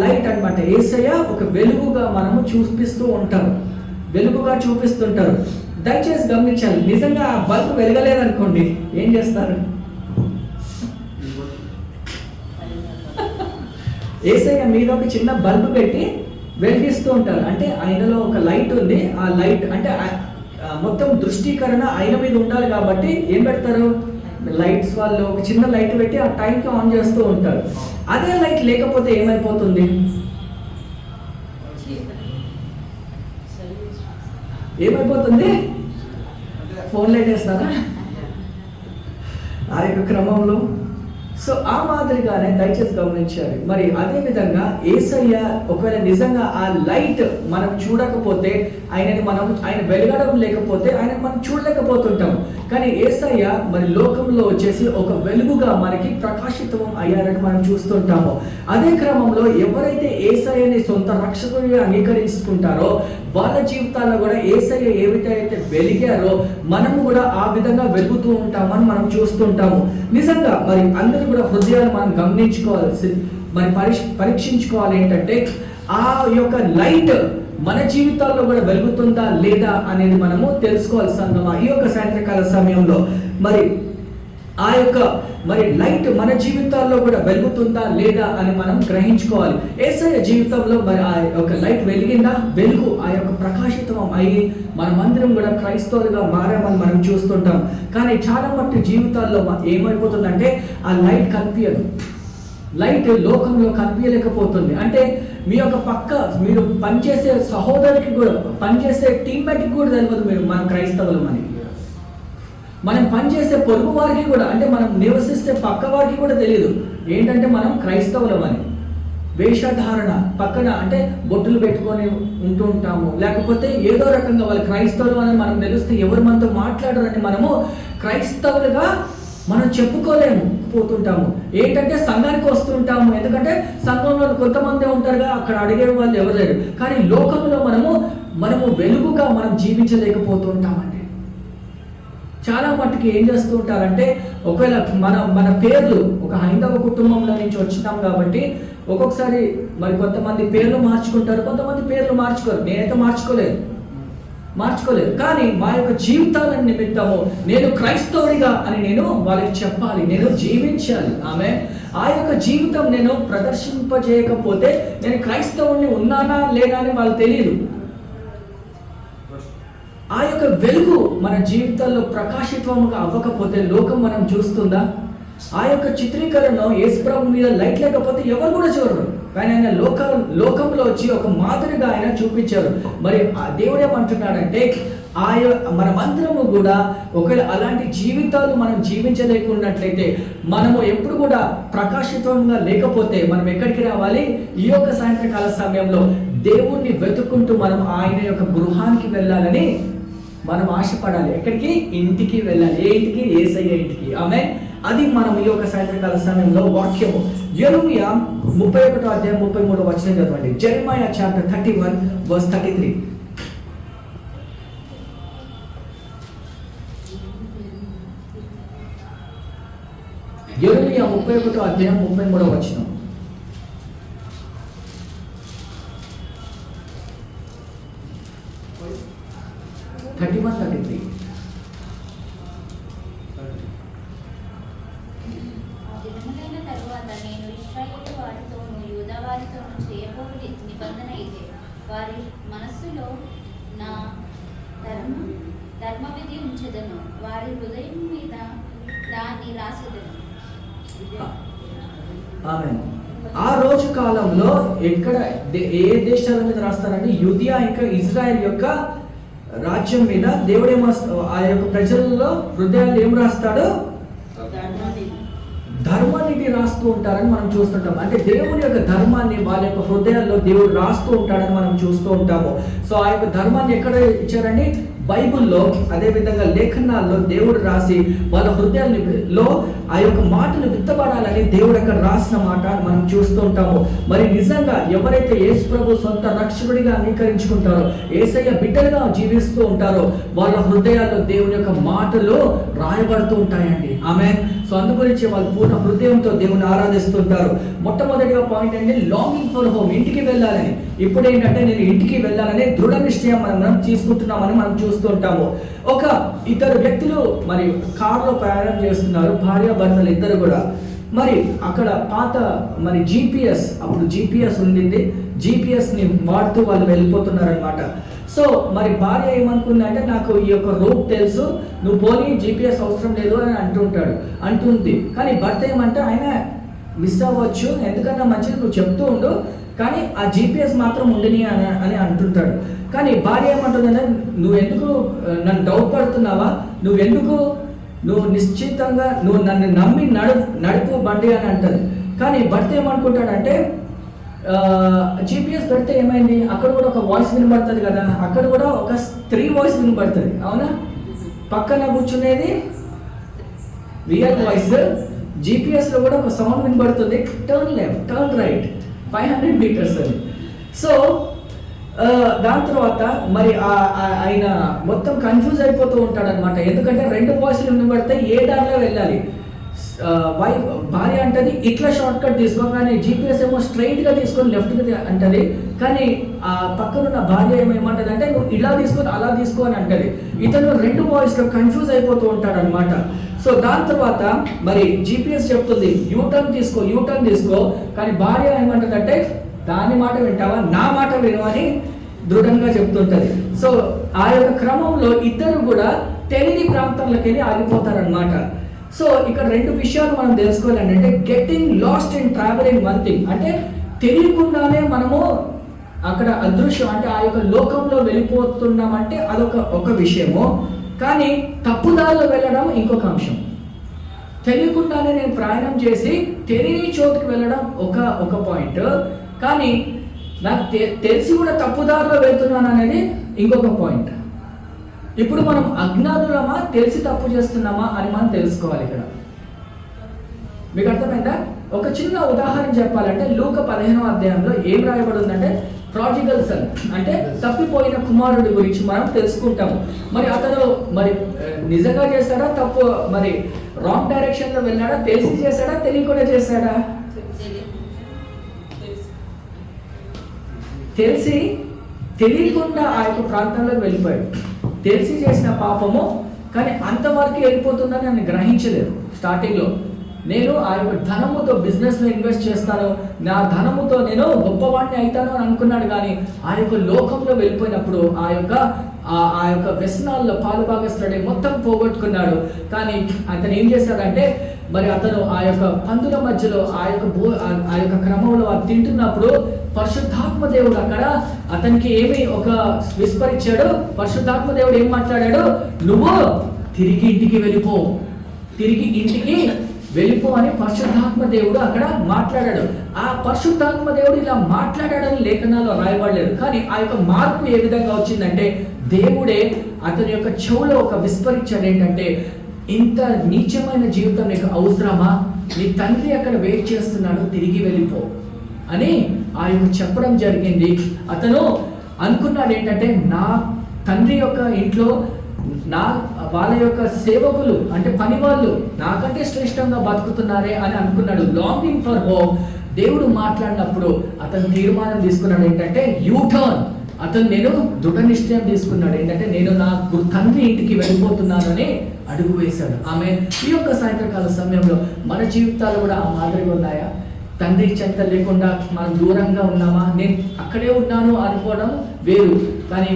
లైట్ అన్నమాట యేసయ్య ఒక వెలుగుగా మనము చూపిస్తుంటారు. దయచేసి గమనించాలి. నిజంగా ఆ బల్బు వెలగలేదనుకోండి ఏం చేస్తారు? యేసయ్య మీద ఒక చిన్న బల్బు పెట్టి వెలిగిస్తూ ఉంటారు. అంటే ఆయనలో ఒక లైట్ ఉంది. ఆ లైట్ అంటే మొత్తం దృష్టీకరణ ఆయన మీద ఉండాలి కాబట్టి ఏం పెడతారు? లైట్స్ వాళ్ళు ఒక చిన్న లైట్ పెట్టి ఆ టైంకి ఆన్ చేస్తూ ఉంటారు. అదే లైట్ లేకపోతే ఏమైపోతుంది? ఫోన్ లైట్ వేస్తారా ఆ యొక్క క్రమంలో? సో ఆ మాదిరిగానే దయచేసి గమనించాలి. మరి అదే విధంగా యేసయ్య ఒకవేళ నిజంగా ఆ లైట్ మనం చూడకపోతే ఆయన వెలగడం లేకపోతే ఆయన మనం చూడలేకపోతుంటాం. కానీ యేసయ్య మరి లోకంలో వచ్చేసి ఒక వెలుగుగా మనకి ప్రకాశితం అయ్యారని మనం చూస్తుంటాము. అదే క్రమంలో ఎవరైతే యేసయ్యని సొంత రక్షకుడిగా అంగీకరించుకుంటారో వాళ్ళ జీవితాల్లో కూడా యేసయ్య ఏ విధంగా వెలిగారో మనము కూడా ఆ విధంగా వెలుగుతూ ఉంటామని మనం చూస్తుంటాము. నిజంగా మరి అందరూ కూడా హృదయాలు మనం గమనించుకోవాల్సి మరి పరీక్షించుకోవాలి. ఏంటంటే ఆ యొక్క లైట్ మన జీవితాల్లో కూడా వెలుగుతుందా లేదా అనేది మనము తెలుసుకోవాల్సి ఉందమ్మా ఈ యొక్క సాయంత్రకాల సమయంలో. మరి ఆ యొక్క మరి లైట్ మన జీవితాల్లో కూడా వెలుగుతుందా లేదా అని మనం గ్రహించుకోవాలి. యేసయ్య జీవితంలో మరి ఆ యొక్క లైట్ వెలిగిందా? వెలుగు ఆ యొక్క ప్రకాశితం అయ్యి మనమందరం కూడా క్రైస్తవులుగా మారామని మనం చూస్తుంటాం. కానీ చాలా మట్టి జీవితాల్లో ఏమైపోతుందంటే ఆ లైట్ కనిపించదు. లైట్ లోకంలో కనిపించలేకపోతుంది. అంటే మీ యొక్క పక్క మీరు పనిచేసే సహోదరికి కూడా, పనిచేసే టీమ్మేట్కి కూడా తెలియదు మీరు మనం క్రైస్తవులం అని. మనం పనిచేసే పొరుగు వారికి కూడా, అంటే మనం నివసిస్తే పక్క వారికి కూడా తెలియదు ఏంటంటే మనం క్రైస్తవులం అని. వేషధారణ పక్కన అంటే బొట్టులు పెట్టుకొని ఉంటూ ఉంటాము, లేకపోతే ఏదో రకంగా వాళ్ళు క్రైస్తవులు అని మనం తెలిస్తే ఎవరు మనతో మాట్లాడరని మనము క్రైస్తవులుగా మనం చెప్పుకోలేము పోతుంటాము. ఏంటంటే సంఘానికి వస్తుంటాము, ఎందుకంటే సంఘంలో కొంతమంది ఉంటారుగా, అక్కడ అడిగే వాళ్ళు ఎవరు లేరు. కానీ లోకంలో మనము వెలుగుగా మనం జీవించలేకపోతూ ఉంటామండి. చాలా మట్టుకు ఏం చేస్తూ ఉంటారంటే, ఒకవేళ మన పేర్లు ఒక హైందవ కుటుంబంలో నుంచి వచ్చినాం కాబట్టి ఒక్కొక్కసారి మరి కొంతమంది పేర్లు మార్చుకుంటారు, కొంతమంది పేర్లు మార్చుకోరు. నేనైతే మార్చుకోలేదు. కానీ మా యొక్క జీవితాల నిమిత్తము నేను క్రైస్తవుడిగా అని నేను వాళ్ళకి చెప్పాలి, నేను జీవించాలి. ఆమె ఆ యొక్క జీవితం నేను ప్రదర్శింపజేయకపోతే నేను క్రైస్తవుడిని ఉన్నానా లేదా అని వాళ్ళకి తెలియదు. ఆ యొక్క వెలుగు మన జీవితాల్లో ప్రకాశిత్వముగా అవ్వకపోతే లోకం మనం చూస్తుందా? ఆ యొక్క చిత్రీకరణ యేసుప్రభు మీద లైట్ లేకపోతే ఎవరు కూడా చూడరు. కానీ ఆయన లోకంలో వచ్చి ఒక మాదిరిగా ఆయన చూపించారు. మరి ఆ దేవుడు ఏమంటున్నాడంటే, మనమందరము కూడా ఒకవేళ అలాంటి జీవితాలు మనం జీవించలేకున్నట్లయితే, మనము ఎప్పుడు కూడా ప్రకాశితంగా లేకపోతే మనం ఎక్కడికి రావాలి? ఈ యొక్క సాయంత్రకాల సమయంలో దేవుణ్ణి వెతుక్కుంటూ మనం ఆయన యొక్క గృహానికి వెళ్ళాలని మనం ఆశపడాలి. ఎక్కడికి? ఇంటికి వెళ్ళాలి. ఏ ఇంటికి? యేసయ్య ఇంటికి. ఆమె అది మనం ఈ యొక్క సాయంత్రకాల సమయంలో వాక్యము యెరెమీయా 31వ అధ్యాయం 33వ వచనం చదవండి. జెరెమయా చాప్టర్ 31 వర్స్ 33. యెరెమీయా 31వ అధ్యాయం 33వ వచనం. తరువాత నేను ఇశ్రాయేలు వారితోనూ యూదా వారితోనూ చేయబోవు నిబంధన ఇదే. వారి మనస్సులో నా ధర్మవిధి ఉంచెదను, వారి హృదయం మీద దాన్ని రాసెదను. ఆ రోజు కాలంలో ఎక్కడ ఏ దేశాల మీద రాస్తారంటే యూదియా ఇంకా ఇజ్రాయెల్ యొక్క రాజ్యం మీద దేవుడేమో ఆ యొక్క ప్రజల్లో హృదయాలు ఏం రాస్తాడో ధర్మాన్ని రాస్తూ ఉంటారని మనం చూస్తుంటాం. అంటే దేవుని యొక్క ధర్మాన్ని వాళ్ళ యొక్క హృదయాల్లో దేవుడు రాస్తూ ఉంటాడని మనం చూస్తూ ఉంటాము. సో ఆ యొక్క ధర్మాన్ని ఎక్కడ ఇచ్చారండి? బైబుల్లో, అదేవిధంగా లేఖనాల్లో దేవుడు రాసి వాళ్ళ హృదయాల్లో ఆ యొక్క మాటలు విత్తబడాలని దేవుడు అక్కడ రాసిన మాట మనం చూస్తూ ఉంటాము. మరి నిజంగా ఎవరైతే యేసు ప్రభు సొంత రక్షకుడిగా అంగీకరించుకుంటారో, యేసయ్య బిడ్డలుగా జీవిస్తూ ఉంటారో, వాళ్ళ హృదయాల్లో దేవుని యొక్క మాటలు రాయబడుతూ ఉంటాయండి. ఆమేన్. సో అందు గురించి వాళ్ళు పూర్ణ హృదయంతో దేవుని ఆరాధిస్తుంటారు. మొట్టమొదటిగా పాయింట్ అంటే లాంగింగ్ ఫర్ హోమ్, ఇంటికి వెళ్ళాలని. ఇప్పుడు ఏంటంటే నేను ఇంటికి వెళ్ళాలని దృఢ నిశ్చయం మనం తీసుకుంటున్నామని మనం చూస్తూ ఉంటాము. ఒక ఇద్దరు వ్యక్తులు మరి కారులో ప్రయాణం చేస్తున్నారు, భార్య భర్తలు ఇద్దరు కూడా. మరి అక్కడ పాత మరి జీపీఎస్, అప్పుడు జీపీఎస్ ఉండింది, జీపీఎస్ని వాడుతూ వాళ్ళు వెళ్ళిపోతున్నారు అనమాట. సో మరి భార్య ఏమనుకుందంటే, నాకు ఈ యొక్క రూట్ తెలుసు, నువ్వు పోనీ జీపీఎస్ అవసరం లేదు అని అంటుంది. కానీ భర్త ఏమంటే, ఆయన మిస్ అవ్వచ్చు, ఎందుకన్నా మంచిది నువ్వు చెప్తూ ఉండు, కానీ ఆ జీపీఎస్ మాత్రం ఉండని అని అంటుంటాడు. కానీ భార్య ఏమంటుందంటే, నువ్వెందుకు నన్ను డౌట్ పడుతున్నావా, నువ్వు నిశ్చితంగా నువ్వు నన్ను నమ్మి నడుపు బండి అని అంటది. కానీ భర్త ఏమనుకుంటాడంటే, జీపీఎస్ పెడితే ఏమైంది, అక్కడ కూడా ఒక వాయిస్ వినబడుతుంది కదా, అక్కడ కూడా ఒక స్త్రీ వాయిస్ వినబడుతుంది, అవునా? పక్కన కూర్చునేది రియల్ వాయిస్, జీపీఎస్లో కూడా ఒక సౌండ్ వినబడుతుంది, turn left, turn right, 500 meters అని. సో దాని తర్వాత మరి ఆయన మొత్తం కన్ఫ్యూజ్ అయిపోతూ ఉంటాడు అనమాట. ఎందుకంటే రెండు వాయిస్లు వినబడితే ఏ దారిలో వెళ్ళాలి. భార్య అంటది ఇట్లా షార్ట్ కట్ తీసుకో, కానీ జీపీఎస్ ఏమో స్ట్రైట్గా తీసుకొని లెఫ్ట్గా అంటది. కానీ ఆ పక్కనున్న భార్య ఏమంటది అంటే నువ్వు ఇలా తీసుకొని అలా తీసుకో అని అంటది. ఇతను 2 బాయ్స్ లో కన్ఫ్యూజ్ అయిపోతూ ఉంటాడు అనమాట. సో దాని తర్వాత మరి GPS చెప్తుంది యూటర్న్ తీసుకో, కానీ భార్య ఏమంటదంటే దాని మాట వింటావా, నా మాట విను అని దృఢంగా చెప్తుంటది. సో ఆ యొక్క క్రమంలో ఇద్దరు కూడా తెలియని ప్రాంతాలకు వెళ్ళి ఆగిపోతారనమాట. సో ఇక్కడ 2 విషయాలు మనం తెలుసుకోవాలి అంటే getting last in travelling one thing, అంటే తెలియకుండానే మనము అక్కడ అదృశ్యం అంటే ఆ యొక్క లోకంలో వెళ్ళిపోతున్నామంటే అదొక విషయము. కానీ తప్పుదారిలో వెళ్ళడం ఇంకొక అంశం. తెలియకుండానే నేను ప్రయాణం చేసి తెలియని చోటుకి వెళ్ళడం ఒక పాయింట్, కానీ నాకు తెలిసి కూడా తప్పుదారిలో వెళ్తున్నాను అనేది ఇంకొక పాయింట్. ఇప్పుడు మనం అజ్ఞానులమా తెలిసి తప్పు చేస్తున్నామా అని మనం తెలుసుకోవాలి. ఇక్కడ మీకు అర్థమైందా? ఒక చిన్న ఉదాహరణ చెప్పాలంటే లూకా 15వ అధ్యాయంలో ఏం రాయబడి ఉందంటే ప్రాడిగల్ సన్ అంటే తప్పిపోయిన కుమారుడి గురించి మనం తెలుసుకుంటాము. మరి అతను మరి నిజంగా చేశాడా, తప్పు మరి రాంగ్ డైరెక్షన్ లో వెళ్ళాడా, తెలిసి చేశాడా, తెలియకుండా చేశాడా? తెలియకుండా ఆ యొక్క ప్రాంతంలోకి వెళ్ళిపోయాడు. తెలిసి చేసిన పాపము, కానీ అంతవరకు వెళ్ళిపోతుందని ఆయన గ్రహించలేదు. స్టార్టింగ్లో నేను ఆ యొక్క ధనముతో బిజినెస్లో ఇన్వెస్ట్ చేస్తాను, నా ధనముతో నేను గొప్పవాడిని అవుతాను అని అనుకున్నాడు. కానీ ఆ యొక్క లోకంలో వెళ్ళిపోయినప్పుడు ఆ యొక్క వ్యసనాల్లో పాలుభాగస్తుడే మొత్తం పోగొట్టుకున్నాడు. కానీ అతను ఏం చేశాడంటే మరి అతను ఆ యొక్క పందుల మధ్యలో ఆ యొక్క క్రమంలో అది తింటున్నప్పుడు పరిశుద్ధాత్మ దేవుడు అక్కడ అతనికి ఏమి ఒక విస్మరించాడు. పరిశుద్ధాత్మ దేవుడు ఏం మాట్లాడాడు, నువ్వు తిరిగి ఇంటికి వెళ్ళిపో అని పరిశుద్ధాత్మ దేవుడు అక్కడ మాట్లాడాడు. ఆ పరిశుద్ధాత్మ దేవుడు ఇలా మాట్లాడాడని లేఖనాల్లో రాయబడలేదు. కానీ ఆ యొక్క మార్పు ఏ విధంగా వచ్చిందంటే దేవుడే అతని యొక్క చెవులో ఒక విస్మరించాడు. ఏంటంటే ఇంత నీచమైన జీవితం నీకు అవసరమా, నీ తండ్రి అక్కడ వెయిట్ చేస్తున్నాడు, తిరిగి వెళ్ళిపో అని ఆ యొక్క చెప్పడం జరిగింది. అతను అనుకున్నాడు ఏంటంటే నా తండ్రి యొక్క ఇంట్లో వాళ్ళ యొక్క సేవకులు అంటే పని వాళ్ళు నాకంటే శ్రేష్టంగా బతుకుతున్నారే అని అనుకున్నాడు. Longing for home. దేవుడు మాట్లాడినప్పుడు అతను తీర్మానం తీసుకున్నాడు ఏంటంటే యూటర్న్. నేను దృఢ నిశ్చయం తీసుకున్నాడు ఏంటంటే నేను నా తండ్రి ఇంటికి వెళ్ళిపోతున్నాను అని అడుగు వేశాడు. ఆమె ఈ యొక్క సాయంత్రకాల సమయంలో మన జీవితాలు కూడా ఆ మాదిరిగా ఉన్నాయా? తండ్రి చెంత లేకుండా మనం దూరంగా ఉన్నామా? నేను అక్కడే ఉన్నాను అనుకోవడం వేరు, కానీ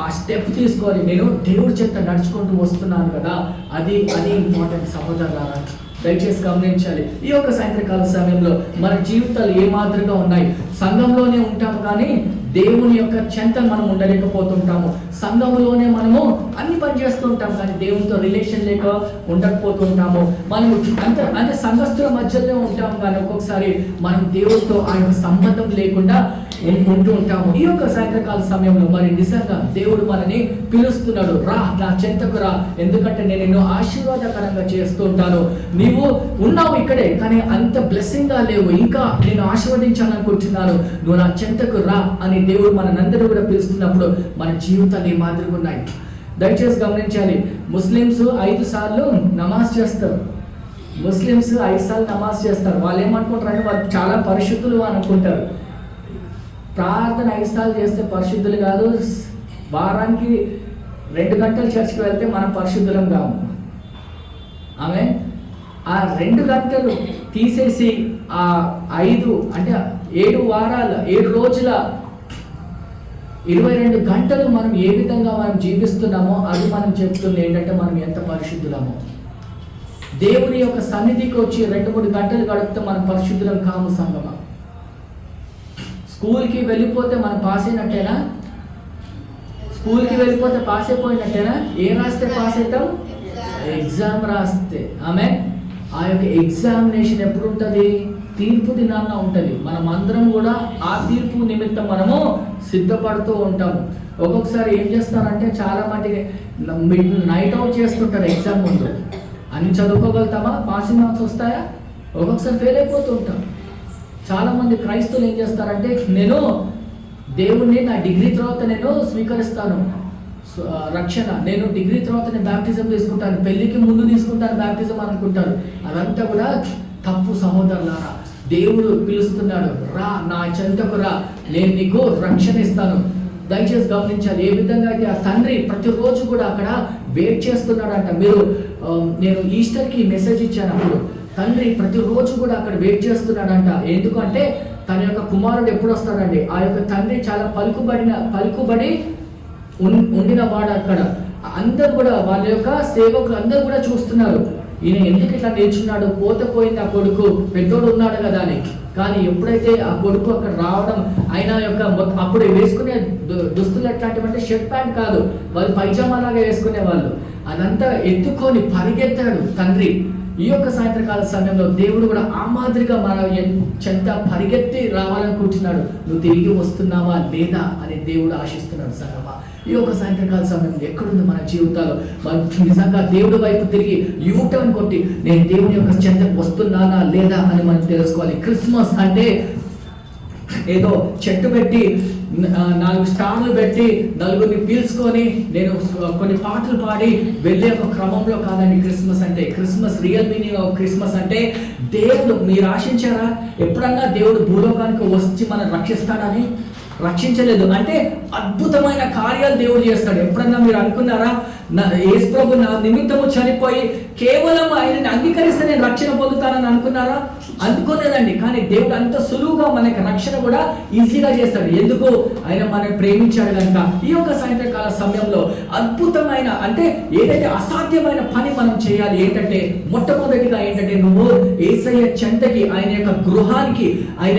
ఆ స్టెప్ తీసుకొని నేను దేవుడి చెంత నడుచుకుంటూ వస్తున్నాను కదా, అది ఇంపార్టెంట్. సహోదరులారా దయచేసి గమనించాలి. ఈ యొక్క సాయంత్రకాల సమయంలో మన జీవితాలు ఏ మాదిరిగా ఉన్నాయి? సంఘంలోనే ఉంటాము కానీ దేవుని యొక్క చెంత మనం ఉండలేకపోతుంటాము. సంఘంలోనే మనము అన్ని పని చేస్తూ ఉంటాము కానీ దేవునితో రిలేషన్ లేక ఉండకపోతుంటాము. మనము అంటే సంఘస్థుల మధ్యలో ఉంటాము కానీ ఒక్కొక్కసారి మనం దేవుడితో ఆ యొక్క సంబంధం లేకుండా ఉంటూ ఉంటాము. ఈ యొక్క సాయంత్రకాల సమయంలో మరి నిజంగా దేవుడు మనని పిలుస్తున్నాడు, రా నా చెంతకు రా, ఎందుకంటే నేను ఎన్నో ఆశీర్వాదకరంగా చేస్తూ ఉంటాను. నీవు ఉన్నావు ఇక్కడే కానీ అంత బ్లెస్సింగ్ గా లేవు, ఇంకా నేను ఆశీర్వదించాలనుకుంటున్నాను, నువ్వు నా చెంతకు రా అని దేవుడు మనందరూ కూడా పిలుస్తున్నప్పుడు మన జీవితాలు ఏ మాదిరిగా ఉన్నాయి? దయచేసి గమనించాలి. ముస్లిమ్స్ 5 సార్లు నమాజ్ చేస్తారు. 5 సార్లు నమాజ్ చేస్తారు. వాళ్ళు ఏమనుకుంటారంటే వాళ్ళు చాలా పరిశుద్ధులు అనుకుంటారు. ప్రార్థన 5 సార్లు చేస్తే పరిశుద్ధులు కాదు. వారానికి 2 గంటలు చర్చికి వెళ్తే మనం పరిశుద్ధులం కాము. ఆమె ఆ 2 గంటలు తీసేసి ఆ 5 అంటే 7 వారాల 7 రోజుల 22 గంటలు మనం ఏ విధంగా మనం జీవిస్తున్నామో అది మనం చెప్తుంది ఏంటంటే మనం ఎంత పరిశుద్ధులమో. దేవుని యొక్క సన్నిధికి వచ్చి 2-3 గంటలు గడిపితే మనం పరిశుద్ధులం కాము. సంగమా స్కూల్కి వెళ్ళిపోతే మనం పాస్ అయినట్టేనా? స్కూల్కి వెళ్ళిపోతే పాస్ అయిపోయినట్టేనా? ఏం రాస్తే పాస్ అవుతాం? ఎగ్జామ్ రాస్తే. ఆమె ఆ యొక్క ఎగ్జామినేషన్ ఎప్పుడు ఉంటుంది? తీర్పు దినాన్న ఉంటుంది. మనం అందరం కూడా ఆ తీర్పు నిమిత్తం మనము సిద్ధపడుతూ ఉంటాము. ఒక్కొక్కసారి ఏం చేస్తారంటే చాలా మటుకి నైట్ అవుట్ చేస్తుంటారు ఎగ్జామ్ ముందు. అన్ని చదువుకోగలుగుతామా? పాసింగ్ మార్క్స్ వస్తాయా? ఒక్కొక్కసారి ఫెయిల్ అయిపోతూ ఉంటాం. చాలా మంది క్రైస్తవులు ఏం చేస్తారంటే నేను దేవుణ్ణి నా డిగ్రీ తర్వాత నేను స్వీకరిస్తాను రక్షణ, నేను డిగ్రీ తర్వాత నేను బ్యాప్టిజం తీసుకుంటాను, పెళ్లికి ముందు తీసుకుంటాను బ్యాప్టిజం అనుకుంటారు. అదంతా కూడా తప్పు సహోదరులారా. దేవుడు పిలుస్తున్నాడు, రా నా చెంతకు రా, నేను నీకు రక్షణ ఇస్తాను. దయచేసి గమనించాలి, ఏ విధంగా అయితే ఆ తండ్రి ప్రతిరోజు కూడా అక్కడ వెయిట్ చేస్తున్నాడంట. మీరు నేను ఈస్టర్కి మెసేజ్ ఇచ్చాను, అప్పుడు తండ్రి ప్రతిరోజు కూడా అక్కడ వెయిట్ చేస్తున్నాడంట. ఎందుకంటే తన యొక్క కుమారుడు ఎప్పుడు వస్తాడండి. ఆ యొక్క తండ్రి చాలా పలుకుబడి ఉండిన వాడు. అక్కడ అందరు కూడా వాళ్ళ యొక్క సేవకులు అందరూ కూడా చూస్తున్నారు, ఈయన ఎందుకు ఇట్లా నేర్చున్నాడు, పోయింది ఆ కొడుకు, పెద్దోడు ఉన్నాడు కదా అని. కానీ ఎప్పుడైతే ఆ కొడుకు అక్కడ రావడం, ఆయన యొక్క అప్పుడు వేసుకునే దుస్తులు ఎట్లాంటివంటే షర్ట్ ప్యాంట్ కాదు, వాళ్ళు పైజామాలాగా వేసుకునే వాళ్ళు, అదంతా ఎత్తుకొని పరిగెత్తాడు తండ్రి. ఈ యొక్క సాయంత్రకాల సమయంలో దేవుడు కూడా ఆ మాదిరిగా మన చెంత పరిగెత్తి రావాలనుకుంటున్నాడు. నువ్వు తిరిగి వస్తున్నావా లేదా అని దేవుడు ఆశిస్తున్నాడు. సంగమా, ఈ యొక్క సాయంత్రకాల సమయంలో ఎక్కడుంది మన జీవితాలు? నిజంగా దేవుడి వైపు తిరిగి యూటర్న్ కొట్టి నేను దేవుని యొక్క చెంతకు వస్తున్నానా లేదా అని మనం తెలుసుకోవాలి. క్రిస్మస్ అంటే ఏదో చెట్టు పెట్టి 4 స్టార్లు పెట్టి నలుగురిని పీల్చుకొని నేను కొన్ని పాటలు పాడి వెళ్ళే ఒక క్రమంలో కాదండి క్రిస్మస్ అంటే. Christmas real meaning of Christmas అంటే దేవుడు, మీరు ఆశించారా ఎప్పుడన్నా దేవుడు భూలోకానికి వచ్చి మనం రక్షిస్తాడని? రక్షించలేదు. అంటే అద్భుతమైన కార్యాలు దేవుడు చేస్తాడు. ఎప్పుడన్నా మీరు అనుకున్నారా యేసు ప్రభు నా నిమిత్తము చనిపోయి కేవలం ఆయనని అంగీకరిస్తే నేను రక్షణ పొందుతానని అనుకున్నారా? అనుకోలేదండి. కానీ దేవుడు అంత సులువుగా మనకి రక్షణ కూడా ఈజీగా చేస్తాడు. ఎందుకు? ఆయన మనల్ని ప్రేమించాడు కనుక. ఈ యొక్క సాయంత్రకాల సమయంలో అద్భుతమైన, అంటే ఏదైతే అసాధ్యమైన పని మనం చేయాలి ఏంటంటే, మొట్టమొదటిగా ఏంటంటే నువ్వు యేసయ్య చెంతకి, ఆయన యొక్క గృహానికి, ఆయన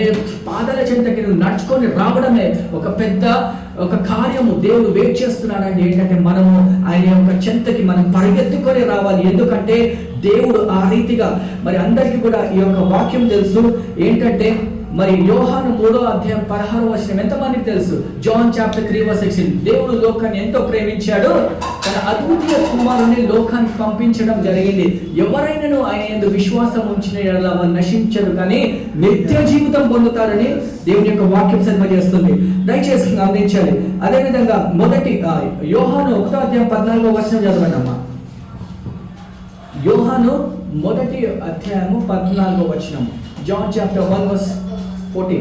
పాదాల చెంతకి నువ్వు నడుచుకొని రావడమే ఒక పెద్ద ఒక కార్యము. దేవుడు వెయిట్ చేస్తున్నాడండి. ఏంటంటే మనము ఆయన యొక్క చెంతకి మనం పరిగెత్తుకొని రావాలి. ఎందుకంటే దేవుడు ఆ రీతిగా, మరి అందరికీ కూడా ఈ యొక్క వాక్యం తెలుసు ఏంటంటే, మరి యోహాను 3:16 ఎంతమందికి తెలుసు? John chapter 3:16. దేవుడు లోకాన్ని ఎంతో ప్రేమించాడు, తన అద్భుతీయ కుమారుని లోకానికి పంపించడం జరిగింది. ఎవరైనాను ఆయన యందు విశ్వాసం ఉంచిన యెడల వారు నశించరు కానీ నిత్య జీవితం పొందుతారని దేవుని యొక్క వాక్యం సెలవుచేస్తుంది. దయచేసి గమనించాలి. అదేవిధంగా యోహాను 1:14 చదవండి అమ్మా. యోహాను 1:14. John chapter 1:14.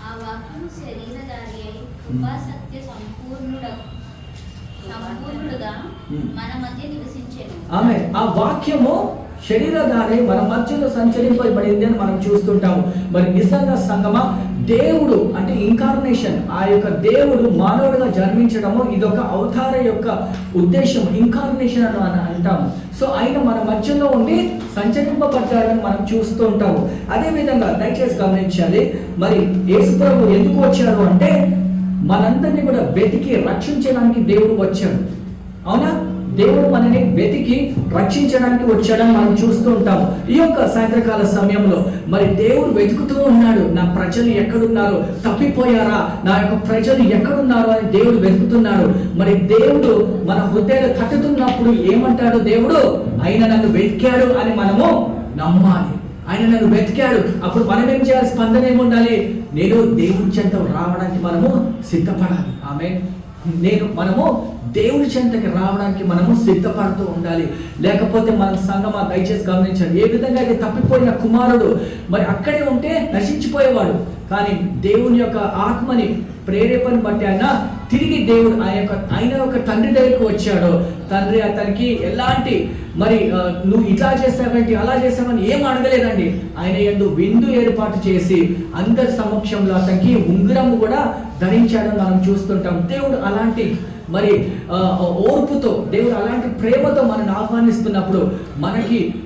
ఆ వాక్యము శరీరధారి అయి కృపా సత్య సంపూర్ణుడుగా మన మధ్య నివసించెను. ఆమేన్. ఆ వాక్యము శరీరధారి మన మధ్యలో సంచరింపబడింది అని మనం చూస్తుంటాము. మరి నిజంగా సంగమా, దేవుడు అంటే ఇంకార్నేషన్, ఆ యొక్క దేవుడు మానవుడిగా జన్మించడము ఇదొక అవతార యొక్క ఉద్దేశం. ఇంకార్నేషన్ అని అంటాము. సో ఆయన మన మధ్యలో ఉండి సంచరింపబడ్డాడని మనం చూస్తూ ఉంటాము. అదేవిధంగా దయచేసి గమనించాలి, మరి యేసు ప్రభు ఎందుకు వచ్చాడు అంటే మనందరినీ కూడా వెతికి రక్షించడానికి దేవుడు వచ్చాడు. అవునా? దేవుడు మనని వెతికి రక్షించడానికి వచ్చాడని మనం చూస్తూ ఉంటాము. ఈ యొక్క సాయంత్రకాల సమయంలో మరి దేవుడు వెతుకుతూ ఉన్నాడు. నా ప్రజలు ఎక్కడున్నారు? తప్పిపోయారా? నా యొక్క ప్రజలు ఎక్కడున్నారు అని దేవుడు వెతుకుతున్నాడు. మరి దేవుడు మన హృదయాలు తట్టుతున్నప్పుడు ఏమంటాడు? దేవుడు ఆయన నన్ను వెతికాడు అని మనము నమ్మాలి. ఆయన నన్ను వెతికాడు. అప్పుడు మనం ఏం చేయాలి? స్పందన ఏముండాలి? నేను దేవుడి చెంత రావడానికి మనము సిద్ధపడాలి. ఆమేన్. మనము దేవుడి చెంతకి రావడానికి మనము సిద్ధపడుతూ ఉండాలి. లేకపోతే మన సంగమా దయచేసి గమనించండి, ఏ విధంగా అయితే తప్పిపోయిన కుమారుడు మరి అక్కడే ఉంటే నశించిపోయేవాడు. కానీ దేవుని యొక్క ఆత్మని ప్రేరేపణ బట్టి ఆయన తిరిగి దేవుడు ఆయన యొక్క తండ్రి దగ్గరికి వచ్చాడు. తండ్రి అతనికి ఎలాంటి మరి నువ్వు ఇట్లా చేసావేంటి, అలా చేసావని ఏం అడగలేదండి. ఆయన యందు విందు ఏర్పాటు చేసి అందరి సమక్షంలో అతనికి ఉంగరం కూడా ధరించాడని మనం చూస్తుంటాం. దేవుడు అలాంటి మరి ఓర్పుతో, దేవుడు అలాంటి ప్రేమతో మనల్ని ఆహ్వానిస్తున్నప్పుడు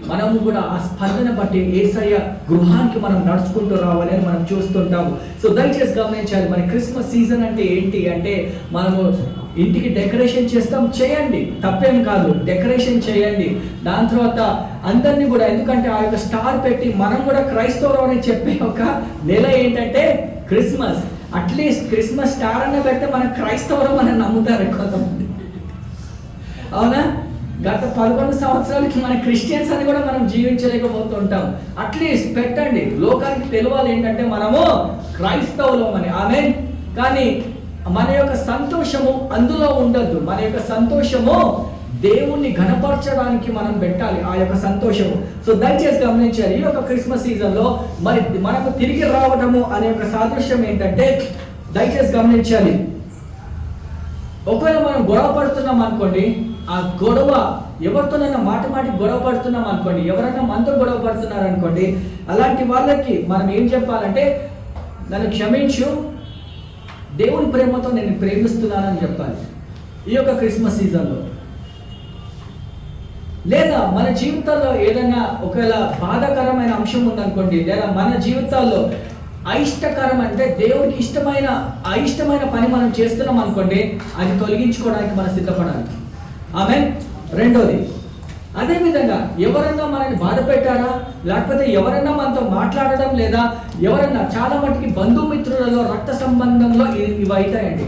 మనము కూడా ఆ స్పందన బట్టి యేసయ్య గృహానికి మనం నడుచుకుంటూ రావాలి అని మనం చూస్తుంటాము. సో దయచేసి గమనించాలి, మరి క్రిస్మస్ సీజన్ అంటే ఏంటి అంటే, మనము ఇంటికి డెకరేషన్ చేస్తాం, చేయండి, తప్పేం కాదు, డెకరేషన్ చేయండి. దాని తర్వాత అందరినీ కూడా, ఎందుకంటే ఆ యొక్క స్టార్ పెట్టి మనం కూడా క్రైస్తవులు అని చెప్పే ఒక నెల ఏంటంటే క్రిస్మస్. అట్లీస్ట్ క్రిస్మస్ స్టార్ అన్న పెడితే మన క్రైస్తవులు మనం నమ్ముతారు కొంతమంది. అవునా? గత 11 సంవత్సరాలకి మన క్రిస్టియన్స్ అని కూడా మనం జీవించలేకపోతుంటాం. అట్లీస్ట్ పెట్టండి, లోకానికి తెలవాలి ఏంటంటే మనము క్రైస్తవులం అని. ఆమేన్. కానీ మన యొక్క సంతోషము అందులో ఉండద్దు. మన యొక్క సంతోషము దేవుణ్ణి ఘనపరచడానికి మనం పెట్టాలి ఆ యొక్క సంతోషము. సో దయచేసి గమనించాలి, ఈ యొక్క క్రిస్మస్ సీజన్లో మరి మనకు తిరిగి రావడము అనే ఒక సాదృశ్యం ఏంటంటే, దయచేసి గమనించాలి, ఒకవేళ మనం గొడవ పడుతున్నాం అనుకోండి, ఆ గొడవ ఎవరితోనైనా మాటి గొడవ పడుతున్నాం అనుకోండి, ఎవరైనా మనతో గొడవ పడుతున్నారు అనుకోండి, అలాంటి వాళ్ళకి మనం ఏం చెప్పాలంటే, నన్ను క్షమించు, దేవుని ప్రేమతో నేను ప్రేమిస్తున్నానని చెప్పాలి ఈ యొక్క క్రిస్మస్ సీజన్లో. లేదా మన జీవితాల్లో ఏదైనా ఒకవేళ బాధాకరమైన అంశం ఉందనుకోండి, లేదా మన జీవితాల్లో అయిష్టకరం అంటే దేవుడికి అయిష్టమైన పని మనం చేస్తున్నాం అనుకోండి, అది తొలగించుకోవడానికి మనం సిద్ధపడాలి. ఆమె రెండోది, అదేవిధంగా ఎవరన్నా మనల్ని బాధ పెట్టారా, లేకపోతే ఎవరన్నా మనతో మాట్లాడడం, లేదా ఎవరన్నా చాలా మటుకి బంధుమిత్రులలో రక్త సంబంధంలో ఇవి అవుతాయండి.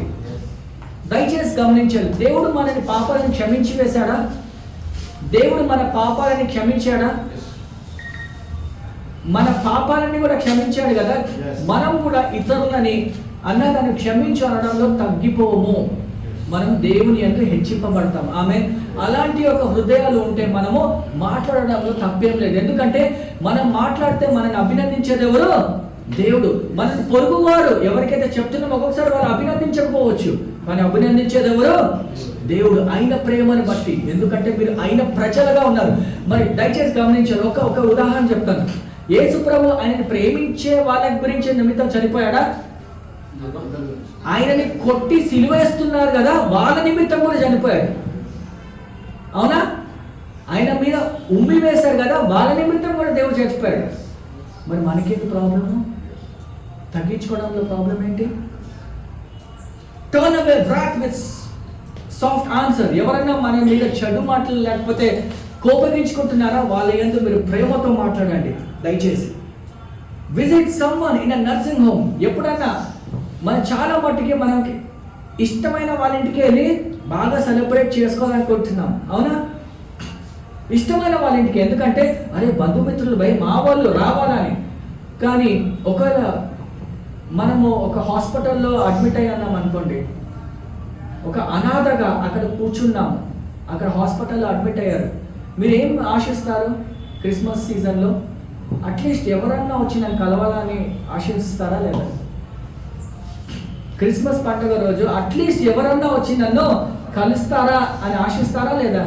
దయచేసి గమనించాలి, దేవుడు మనని పాపాలను క్షమించి వేశాడా? దేవుడు మన పాపాలని క్షమించాడా? మన పాపాలని కూడా క్షమించాడు కదా. మనం కూడా ఇతరులని అన్నదాన్ని క్షమించు అనడంలో తగ్గిపోము, మనం దేవుని యందు హెచ్చింపబడతాం. ఆమె అలాంటి ఒక హృదయాలు ఉంటే మనము మాట్లాడడంలో తప్పేం లేదు. ఎందుకంటే మనం మాట్లాడితే మనల్ని అభినందించేది ఎవరు? దేవుడు. మన పొరుగువారు ఎవరికైతే చెప్తున్నామో ఒక్కొక్కసారి వారు అభినందించకపోవచ్చు, కానీ అభినందించేది ఎవరు? దేవుడు. ఆయన ప్రేమను బట్టి, ఎందుకంటే మీరు ఆయన ప్రజలుగా ఉన్నారు. మరి దయచేసి గమనించారు, ఒక ఉదాహరణ చెప్తాను. యేసు ప్రభు ఆయనని ప్రేమించే వాళ్ళ గురించి నిమిత్తం చనిపోయాడా? ఆయనని కొట్టి సిలువేస్తున్నారు కదా, వాళ్ళ నిమిత్తం కూడా చనిపోయాడు. అవునా? ఆయన మీద ఉమ్మి వేశారు కదా, వాళ్ళ నిమిత్తం కూడా దేవుడు చచ్చిపోయాడు. మరి మనకేంటి ప్రాబ్లము? తగ్గించుకోవడంలో ప్రాబ్లం ఏంటి? Turn away wrath with soft answer. ఎవరైనా మన మీద చెడు మాటలు లేకపోతే కోపగించుకుంటున్నారా, వాళ్ళ యందు మీరు ప్రేమతో మాట్లాడండి దయచేసి. Visit someone in a nursing home. ఎప్పుడన్నా మనం చాలా మట్టుకి మనకి ఇష్టమైన వాళ్ళ ఇంటికి వెళ్ళి బాగా సెలబ్రేట్ చేసుకోవాలనుకుంటున్నాం, అవునా? ఇష్టమైన వాళ్ళ ఇంటికి, ఎందుకంటే అరే బంధుమిత్రులు భయ మా వాళ్ళు రావాలని. కానీ ఒకవేళ మనము ఒక హాస్పిటల్లో అడ్మిట్ అయ్యాం అనుకోండి, ఒక అనాథగా అక్కడ కూర్చున్నాము, అక్కడ హాస్పిటల్లో అడ్మిట్ అయ్యారు, మీరు ఏం ఆశిస్తారు? క్రిస్మస్ సీజన్లో అట్లీస్ట్ ఎవరన్నా వచ్చి నన్ను కలవాలని ఆశిస్తారా లేదా? క్రిస్మస్ పండుగ రోజు అట్లీస్ట్ ఎవరన్నా వచ్చి నన్ను కలుస్తారా అని ఆశిస్తారా లేదా?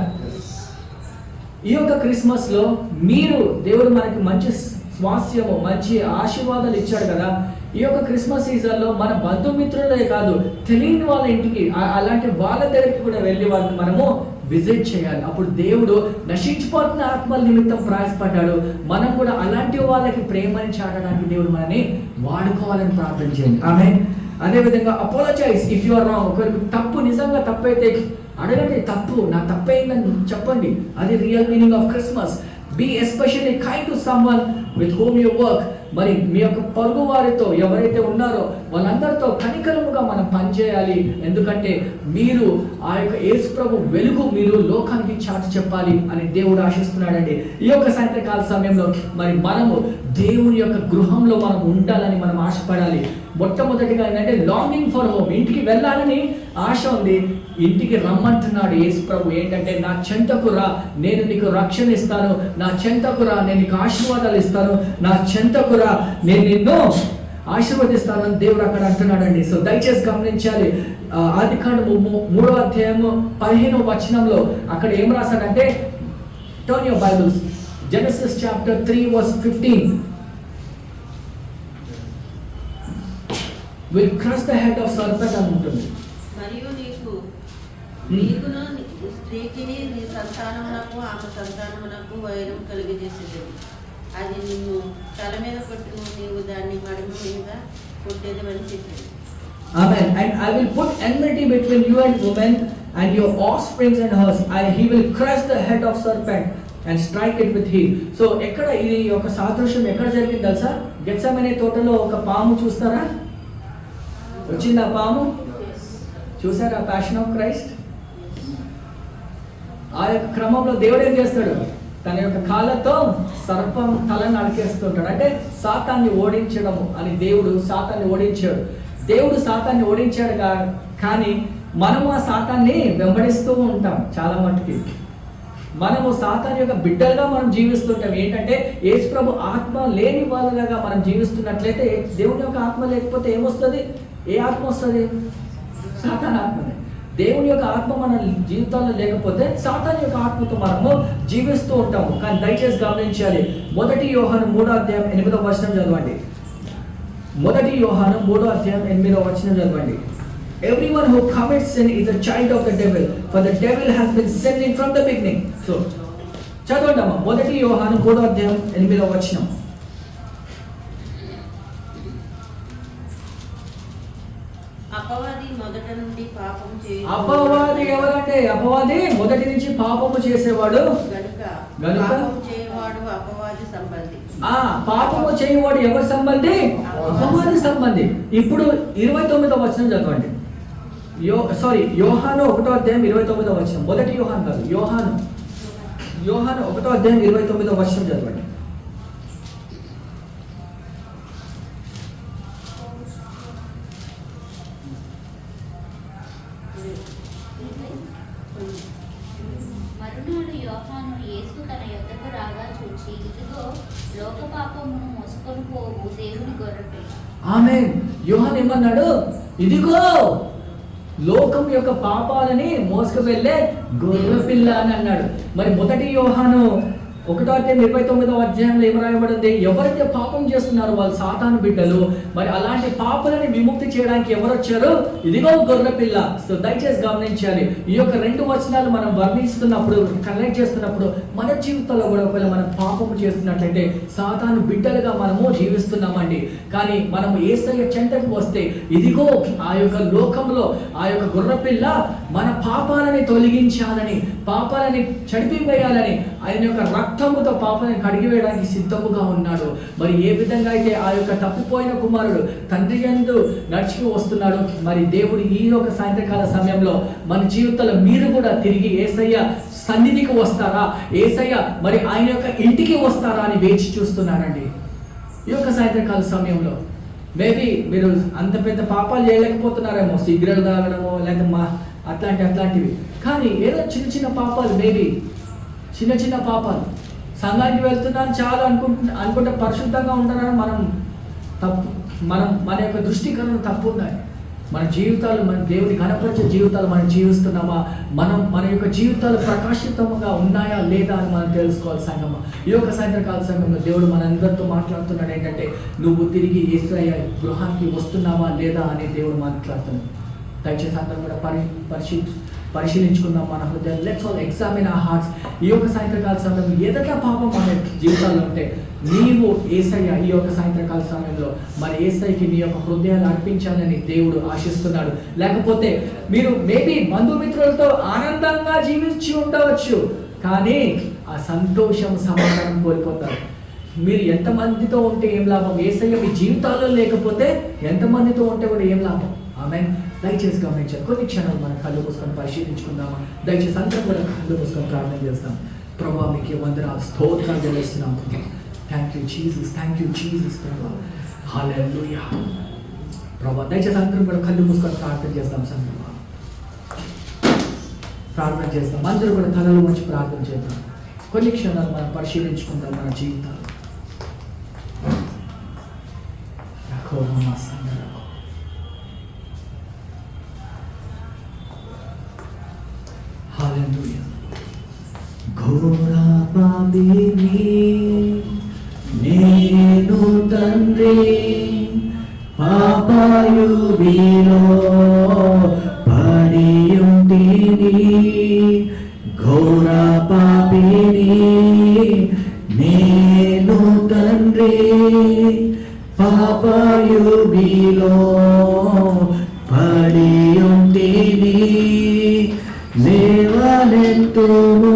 ఈ యొక్క క్రిస్మస్లో మీరు దేవుడు మనకి మంచి స్వాస్థ్యము, మంచి ఆశీర్వాదాలు ఇచ్చాడు కదా. ఈ యొక్క క్రిస్మస్ సీజన్లో మన బంధుమిత్రులే కాదు, తెలియని వాళ్ళ ఇంటికి, అలాంటి వాళ్ళ దగ్గరికి కూడా వెళ్ళి వాళ్ళని మనము విజిట్ చేయాలి. అప్పుడు దేవుడు నశించిపోతున్న ఆత్మల నిమిత్తం ప్రయాసపడ్డాడు. మనం కూడా అలాంటి వాళ్ళకి ప్రేమని చాటడానికి దేవుడు మనని వాడుకోవాలని ప్రార్థన చేయండి. ఆమేన్. అదేవిధంగా అపోలజైజ్ ఇఫ్ యు ఆర్ రాంగ్. ఒకరికి తప్పు నిజంగా తప్పైతే అడగండి, తప్పు నా తప్పైందని చెప్పండి. అది real meaning of Christmas. Be especially kind to someone with whom you work. మరి మీ యొక్క పొరుగు వారితో ఎవరైతే ఉన్నారో వాళ్ళందరితో కనికరముగా మనం పనిచేయాలి. ఎందుకంటే మీరు ఆ యొక్క యేసు ప్రభు వెలుగు మీరు లోకానికి చాటి చెప్పాలి అని దేవుడు ఆశిస్తున్నాడండి. ఈ యొక్క సాయంత్రకాల సమయంలో మరి మనము దేవుని యొక్క గృహంలో మనం ఉండాలని మనం ఆశపడాలి. మొట్టమొదటిగా ఏంటంటే లాంగింగ్ ఫర్ హోమ్. ఇంటికి వెళ్ళాలని ఆశ ఉంది, ఇంటికి రమ్మంటున్నాడు యేసు ప్రభు. ఏంటంటే నా చెంతకు రా, నేను నీకు రక్షణ ఇస్తాను, నా చెంతకు రా, నేను నీకు ఆశీర్వాదాలు ఇస్తాను, నా చెంతకు రా, నేను నిన్ను ఆశీర్వదిస్తాను అని దేవుడు అక్కడ అంటున్నాడండి. సో దయచేసి గమనించాలి, ఆదికాండము 3వ అధ్యాయము 15వ వచనంలో అక్కడ ఏం రాశాడంటే, turn your Bibles, Genesis chapter 3 verse 15. will crush the head of serpent అని ఉంటుంది. మరియు నీకును స్త్రీకిని నీ సంతానమునకు ఆమె సంతానమునకు వైరం కలిగజేసేది. అది నిన్ను తల మీద కొట్టును, నీవు దాన్ని మడమ మీద కొట్టేది అని చెప్పింది. Amen. And I will put enmity between you and woman and your offsprings and hers. He will crush the head of serpent and strike it with heel. So ఎక్కడ ఇది ఒక సాదృశ్యం ఎక్కడ జరిగింది తెలుసా? గెత్సెమనే తోటలో ఒక పాము చూస్తారా? వచ్చిందా పాము? చూసారా ప్యాషన్ ఆఫ్ క్రైస్ట్? ఆ యొక్క క్రమంలో దేవుడు ఏం చేస్తాడు? తన యొక్క కాళ్ళతో సర్పం తలను నరికేస్తుంటాడు. అంటే సాతాన్ని ఓడించడము అని దేవుడు సాతాన్ని ఓడించాడు. దేవుడు సాతాన్ని ఓడించాడు కానీ మనము ఆ సాతాన్ని వెంబడిస్తూ ఉంటాం. చాలా మటుకి మనము సాతాన్ యొక్క బిడ్డలుగా మనం జీవిస్తుంటాం. ఏంటంటే యేసు ప్రభు ఆత్మ లేని వాళ్ళగా మనం జీవిస్తున్నట్లయితే, దేవుని యొక్క ఆత్మ లేకపోతే ఏమొస్తుంది? ఏ ఆత్మ వస్తుంది? సాతాన్ ఆత్మనే. దేవుని యొక్క ఆత్మ మన జీవితాల్లో లేకపోతే సాతాన్ యొక్క ఆత్మతో మనము జీవిస్తూ ఉంటాము. కానీ దయచేసి గమనించాలి, 1 యోహాను 3:8 చదవండి. 1 యోహాను 3:8 చదవండి. Everyone who commits sin is a child of the devil, for the devil has been sinning from the beginning. So, చదవండమ్మా 1 యోహాను 3:8. అపవాది మొదట నుండి పాపం అపవాది ఎవరంటే? అపవాది మొదటి నుంచి పాపము చేసేవాడు గనుక గనుక పాపం చేయవాడు అపవాది సంబంధి. పాపము చేయవాడు ఎవరి సంబంధి? అపవాది సంబంధి. ఇప్పుడు 29వ వచనం చదవండి. యోహాను 1:29. 1 యోహాను కాదు, యోహాను 1:29 చదవండి. మరునాడు యోహాను యేసు తన యొద్దకు రాగా చూచి, ఇదిగో లోక పాపమును మోసుకొని పోవు దేవుని గొర్రెపిల్ల. ఆమేన్. యోహాను ఏమన్నాడు? ఇదిగో లోకం యొక్క పాపాలని మోసుకు వెళ్ళే గొర్రెపిల్ల అని అన్నాడు. మరి 1 యోహాను 1:29 ఏం రాయబడింది? ఎవరైతే పాపం చేస్తున్నారో వాళ్ళు సాతాను బిడ్డలు. మరి అలాంటి పాపాలని విముక్తి చేయడానికి ఎవరు వచ్చారు? ఇదిగో గొర్రెపిల్ల. సో దయచేసి గమనించాలి, ఈ యొక్క 2 వచనాలు మనం వర్ణిస్తున్నప్పుడు, కనెక్ట్ చేస్తున్నప్పుడు మన జీవితంలో కూడా ఒకవేళ మనం పాపము చేస్తున్నట్లయితే సాతాను బిడ్డలుగా మనము జీవిస్తున్నామండి. కానీ మనము యేసయ్య చెంతకు వస్తే, ఇదిగో ఆ యొక్క లోకంలో ఆ యొక్క గొర్రెపిల్ల మన పాపాలని తొలగించాలని, పాపాలని చడిపివేయాలని, ఆయన యొక్క రక్తముతో పాపాలను కడిగివేయడానికి సిద్ధముగా ఉన్నాడు. మరి ఏ విధంగా అయితే ఆ యొక్క తప్పిపోయిన కుమారుడు తండ్రి యందు నడుచుకు వస్తున్నాడు, మరి దేవుడు ఈ యొక్క సాయంత్రకాల సమయంలో మన జీవితంలో మీరు కూడా తిరిగి యేసయ్య సన్నిధికి వస్తారా, యేసయ్య మరి ఆయన యొక్క ఇంటికి వస్తారా అని వేచి చూస్తున్నాడండి. ఈ యొక్క సాయంత్రకాల సమయంలో మేబీ మీరు అంత పెద్ద పాపాలు చేయలేకపోతున్నారేమో, సిగరెట్ తాగడమో లేదా అట్లాంటివి. కానీ ఏదో చిన్న పాపాలు, మేబీ చిన్న పాపాలు, సంఘానికి వెళ్తున్నాను చాలు అనుకుంటే పరిశుద్ధంగా ఉంటున్నాను మన యొక్క దృష్టికరణ తప్పు ఉన్నాయి. మన జీవితాలు, మన దేవుని ఘనపరిచే జీవితాలు మనం జీవిస్తున్నామా, మన యొక్క జీవితాలు ప్రకాశితంగా ఉన్నాయా లేదా అని మనం తెలుసుకోవాలి. సంగమా, ఈ యొక్క సాయంత్రకాల సమయంలో దేవుడు మనందరితో మాట్లాడుతున్నాడు. ఏంటంటే నువ్వు తిరిగి యేసయ్య గృహానికి వస్తున్నావా లేదా అని దేవుడు మాట్లాడుతున్నాడు. దయచేసి అందరం కూడా పరిశీలించుకుందాం మన హృదయాలు. Let's all examine our hearts. ఈ యొక్క సాయంత్రకాల సమయంలో ఏదైనా పాపం మన జీవితాల్లో ఉంటే నీవు యేసయ్య ఈ యొక్క సాయంత్రకాల సమయంలో మరి యేసయ్యకి నీ యొక్క హృదయాలు అర్పించాలని దేవుడు ఆశిస్తున్నాడు. లేకపోతే మీరు మేబీ బంధుమిత్రులతో ఆనందంగా జీవించి ఉండవచ్చు, కానీ ఆ సంతోషం సమాధానం కోల్పోతారు. మీరు ఎంతమందితో ఉంటే ఏం లాభం? యేసయ్య మీ జీవితాల్లో లేకపోతే ఎంతమందితో ఉంటే కూడా ఏం లాభం? ఆమేన్. దయచేసి గమనించాలి. కొన్ని క్షణాలు మనం కళ్ళు మూసుకొని పరిశీలించుకుందామా? దయచేసి అందరం కూడా కళ్ళు మూసుకొని ప్రార్థన చేస్తాం. ప్రభువా మీకు వందనాలు, స్తోత్రాలు చెల్లిస్తున్నాం. థ్యాంక్ యూ జీసస్ ప్రభువా. హల్లెలూయా ప్రభువా. దయచేసి అందరం కూడా కళ్ళు మూసుకొని ప్రార్థన చేస్తాం. సందర్భా ప్రార్థన చేస్తాం. అందరూ కూడా తలలు మంచి ప్రార్థన చేద్దాం. కొన్ని క్షణాలు మనం పరిశీలించుకుందాం మన జీవితాలు. హల్లెలూయా. ఘోర పాపిని నేను తండ్రి, పాపయుగిలో పడి ఉంటిని. ఘోర పాపిని నేను తండ్రి, పాపయుగిలో పడి ఉంటిని. లేవనెత్తుము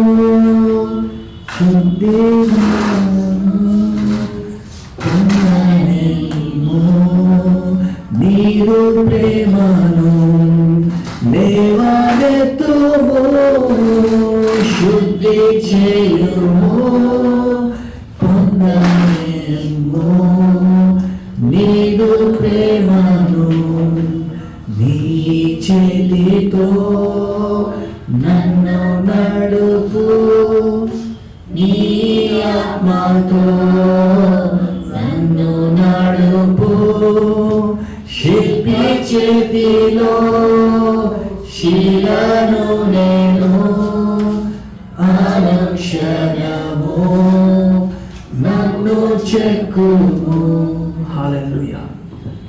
నీరు ప్రేమను, లేవనెత్తుము శుద్ధి చేయుము. పొందనేమో నీరు ప్రేమను నీ చేతి చేతితో నన్ను నడుపు, నీ ఆత్మతో నన్ను నడుపు. శిల్పి చేతిలో శిలను నేను అనుక్షణము నన్ను చెక్కుము. హల్లెలూయా.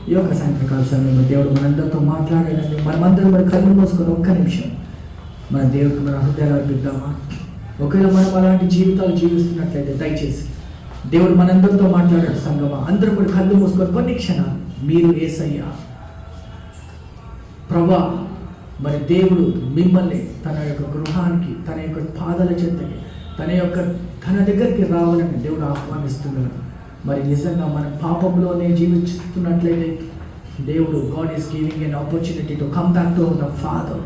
ఈ యొక్క సాయంత్రకాల సమయంలో దేవుడు మనందరితో మాట్లాడాలని మనమందరం మన కళ్ళు మూసుకొని ఒక్క నిమిషం మన దేవుడికి మన హృదయాలు అర్పిద్దామా? ఒకవేళ మనం అలాంటి జీవితాలు జీవిస్తున్నట్లయితే దయచేసి దేవుడు మనందరితో మాట్లాడాడు. సంగమా అందరూ కూడా కళ్ళు మూసుకొని కొన్ని క్షణాలు మీరు యేసయ్యా ప్రభా, మరి దేవుడు మిమ్మల్ని తన యొక్క గృహానికి, తన యొక్క పాదాల చెంతకి, తన దగ్గరికి రావాలని దేవుడు ఆహ్వానిస్తున్నాడు. మరి నిజంగా మన పాపంలోనే జీవిస్తున్నట్లయితే దేవుడు God is giving an opportunity to come back to the father.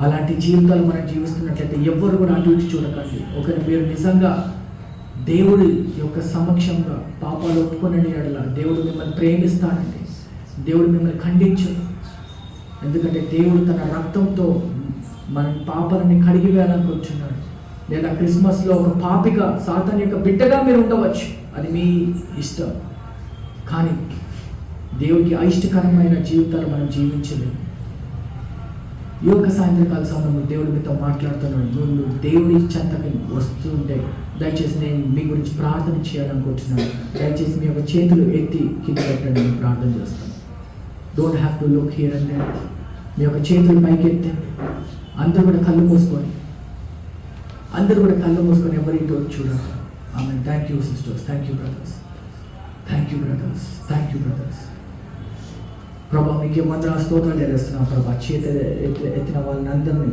అలాంటి జీవితాలు మనం జీవిస్తున్నట్లయితే ఎవ్వరు కూడా అటు ఇటు చూడకండి. ఒకరి మీరు నిజంగా దేవుడి యొక్క సమక్షంగా పాపాలు ఒప్పుకొనని ఎడల దేవుడు మిమ్మల్ని ప్రేమిస్తాడండి. దేవుడు మిమ్మల్ని ఖండించడు. ఎందుకంటే దేవుడు తన రక్తంతో మన పాపాలని కడిగివేయాలనుకుంటున్నాడు. లేదా క్రిస్మస్లో ఒక పాపిగా, సాతాను యొక్క బిడ్డగా మీరు ఉండవచ్చు, అది మీ ఇష్టం. కానీ దేవుడికి అయిష్టకరమైన జీవితాలు మనం జీవించలేము. ఈ యొక్క సాయంత్రకాల సమయంలో దేవుడు మీతో మాట్లాడుతున్నాడు. నువ్వు దేవుడి చెంతకి వస్తుంటే దయచేసి నేను మీ గురించి ప్రార్థన చేయాలనుకుంటున్నాను. దయచేసి మీ యొక్క చేతులు ఎత్తి కింద పెట్టండి, నేను ప్రార్థన చేస్తాను. Don't have to look here and there. మీ యొక్క చేతులు పైకి ఎత్తండి. అందరూ కూడా కళ్ళు మూసుకొని ఎవరితో చూడాలి. ఆమె thank you sisters, thank you brothers, thank you brothers, thank you brothers. ప్రభా మీకే వందనాలు స్తోత్రాలు చేస్తున్నాం ప్రభా. చేత ఎత్తిన వాళ్ళని అందరినీ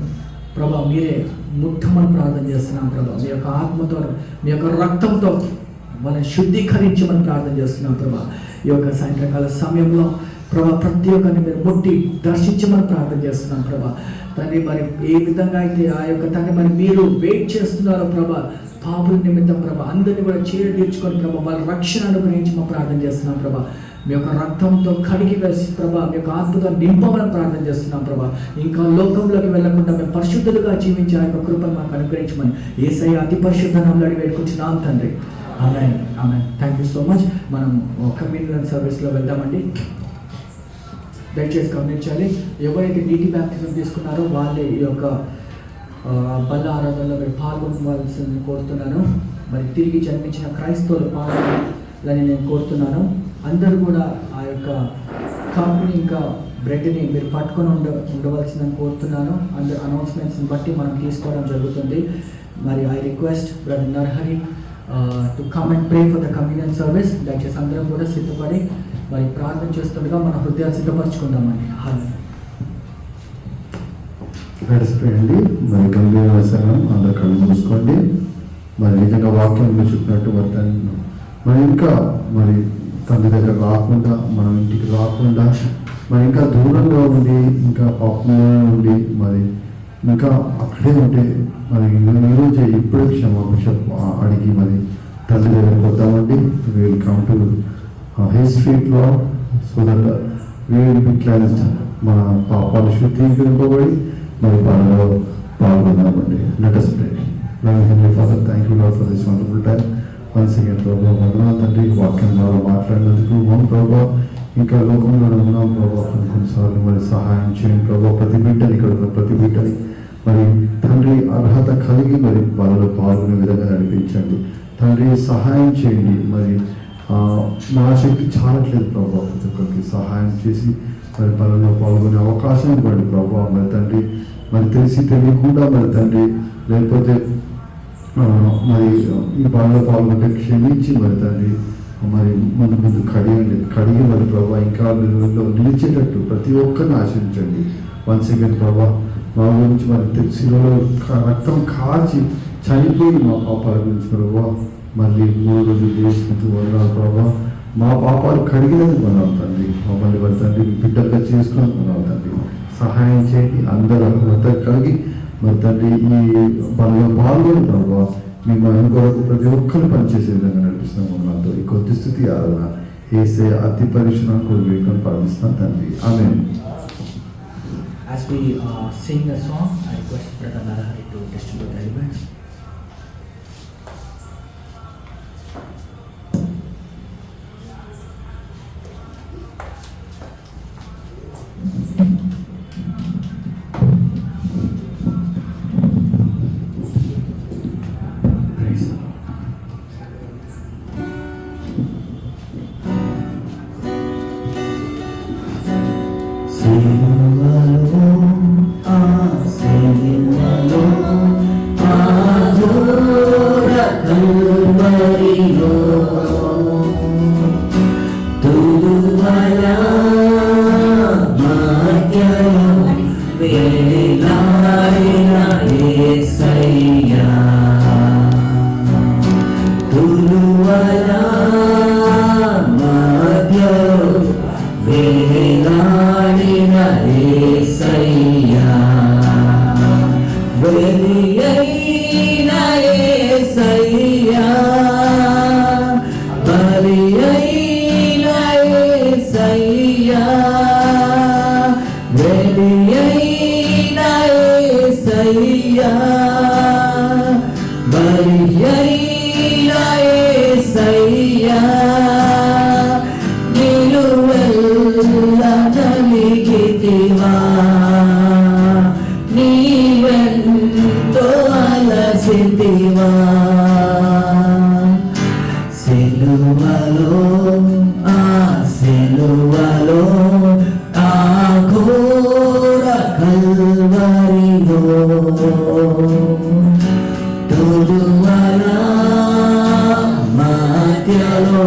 ప్రభా మీరే ముట్టమని ప్రార్థన చేస్తున్నాం ప్రభా. మీ యొక్క ఆత్మతో, మీ యొక్క రక్తంతో వాళ్ళని శుద్ధీకరించమని ప్రార్థన చేస్తున్నాం ప్రభా. ఈ యొక్క సాయంత్రకాల సమయంలో ప్రభా ప్రతి ఒక్కరిని మీరు ముట్టి దర్శించమని ప్రార్థన చేస్తున్నాం ప్రభా. తండ్రి మరి ఏ విధంగా అయితే ఆ యొక్క తండ్రి మరి మీరు వెయిట్ చేస్తున్నారో ప్రభా పాపుల నిమిత్తం ప్రభా, అందరినీ కూడా తీర్చుకొని ప్రభా వాళ్ళ రక్షణ అనుగ్రహించమని ప్రార్థన చేస్తున్నాం ప్రభా. మీ యొక్క రక్తంతో కడిగి వేసి ప్రభా మీ యొక్క ఆత్మతో నింపమని ప్రార్థన చేస్తున్నాం ప్రభా. ఇంకా లోకంలోకి వెళ్లకుండా మేము పరిశుద్ధులుగా జీవించే ఆ యొక్క కృపను మాకు అనుగ్రహించమని యేసయ్య అతి పరిశుద్ధ నామములో అడిగి వేడుకుంటున్నాం తండ్రి. Amen, amen. Thank you so much. మనం కమ్యూనియన్ సర్వీస్లో వెళ్దామండి. దయచేసి గమనించాలి, ఎవరైతే నీటి బ్యాప్టిజం తీసుకున్నారో వాళ్ళే ఈ యొక్క బల్ల ఆరాధనలో మీరు పాల్గొనవలసిందని కోరుతున్నాను. మరి తిరిగి జన్మించిన క్రైస్తవులు పాల్గొనాలని నేను కోరుతున్నాను. అందరూ కూడా ఆ యొక్క కాపుని ఇంకా బ్రెడ్ని మీరు పట్టుకొని ఉండవలసిందని కోరుతున్నాను. అందరు అనౌన్స్మెంట్స్ని బట్టి మనం తీసుకోవడం జరుగుతుంది. మరి I request brother Narahari to come and pray for the communion service. దయచేసి అందరం కూడా సిద్ధపడి మరి ప్రార్థన చేస్తుండగా మన హృదయాలు సిద్ధపరచుకుందామండి. నడిచిపోయండి. మరి గంభీర వచనం అందరు కళ్ళు మూసుకోండి. మరి నిజంగా వాక్యం మీరు చెప్పినట్టు మరి ఇంకా మరి తండ్రి దగ్గర రాకుండా, మనం ఇంటికి రాకుండా, మరి ఇంకా దూరంగా ఉండి, ఇంకా పాపంలో ఉండి, మరి ఇంకా అక్కడే ఉంటే మరి ఈరోజు ఇప్పుడే క్షమాపణ అడిగి మరి తండ్రి దగ్గరకు వద్దామండి. Will come to his feet లో so that we will be cleansed. మన పాపాలు శుద్ధీకరింపబడి మరి పనిలో పాల్గొన్నామండి. Let us pray. Loving Heavenly Father, thank you Lord for this wonderful time. Once again ప్రభా వందనాలు తండ్రి, వాక్యం ద్వారా మాట్లాడినందుకు. అవును ప్రభా, ఇంకా లోకంలో ఉన్నాం ప్రభా, కొన్నిసార్లు మరి సహాయం చేయండి ప్రభా. ప్రతి బిడ్డని ఇక్కడ ఉన్న ప్రతి బిడ్డని మరి తండ్రి అర్హత కలిగి మరి వాళ్ళలో పాల్గొనే విధంగా నడిపించండి తండ్రి. సహాయం చేయండి. మరి మా శక్తి చాలట్లేదు ప్రభా, ప్రతి ఒక్కరికి సహాయం చేసి మరి పనుల్లో పాల్గొనే అవకాశం ఇవ్వండి ప్రభా. మరి తండ్రి మరి తెలిసి తెలియకుండా మరి తండ్రి లేకపోతే మరి ఈ పనుల్లో పాల్గొంటే క్షమించి మరి తండ్రి మరి ముందు కడిగి మరి ప్రభా ఇంకా నిలిచేటట్టు ప్రతి ఒక్కరిని ఆశించండి. వన్స్ అగైన్ ప్రభా మా గురించి మరి శిలలో రక్తం కాచి చనిపోయి మా పాపాల గురించి ప్రభా మళ్ళీ 3 రోజులు చేసినందుకు వందనాలు ప్రభా. మా పాపాలు కడిగినందుకు వందనాలు తండ్రి. మమ్మల్ని మరి తండ్రి బిడ్డలుగా చేసుకున్నందుకు వందనాలు తండ్రి. సహాయం చేయండి. అందరూ వద్ద కలిగి మరి తండ్రి ఈ పనులు పాల్గొని ప్రభావ మీ మన కొరకు ప్రతి ఒక్కరు పనిచేసే విధంగా నడిపిస్తున్నాం. నాతో ఈ కొద్ది స్థితి ఆరాధన యేసయ్య అతి పరిశుద్ధ కొరకు ప్రార్థిస్తున్నాం తండ్రి. ఆమేన్. As we sing the song, I request Brother Narahari to distribute the elements. Praise the Lord. సిలువలో ఆ సిలువలో ఆ ఘోర కల్వరిలో తులువల మధ్యలో వేలాడిన యేసయ్యా తులువల మధ్యలో వేలాడిన యేసయ్యా బలియైన యేసయ్యా బలియైన యేసయ్యా బలియైన యేసయ్యా బలియైన యేసయ్యా నిలువెల్ల నలిగితివా నీవెంతో అలసితివా సిలువలో ఆ సిలువలో ఆ ఘోర కల్వరిలో తులువల మధ్యలో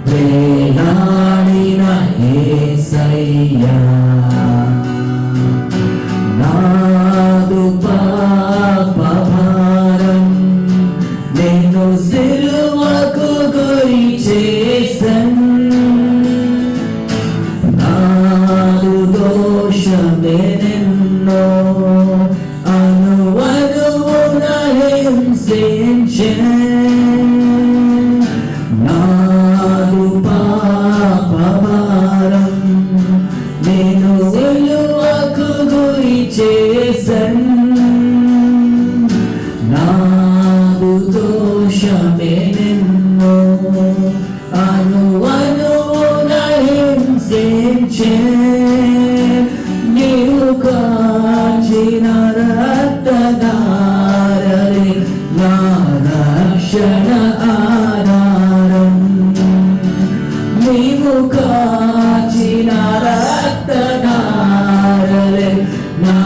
వేలాడిన యేసయ్యా నాదు పాపభారం నేను సిలువకు గురి చేసన్ నాదు దోషమేనెన్నో అనువనువున హింసించెన్ నాదు పాపభారం నేను సిలువకు గురి చేసన్ నాదు దోషమేనెన్నో అనువనువున హింసించెన్ నీవు కాచిన రక్తధారలే నా రక్షణ ఆధారం నీవు కాచిన రక్తధారలే నా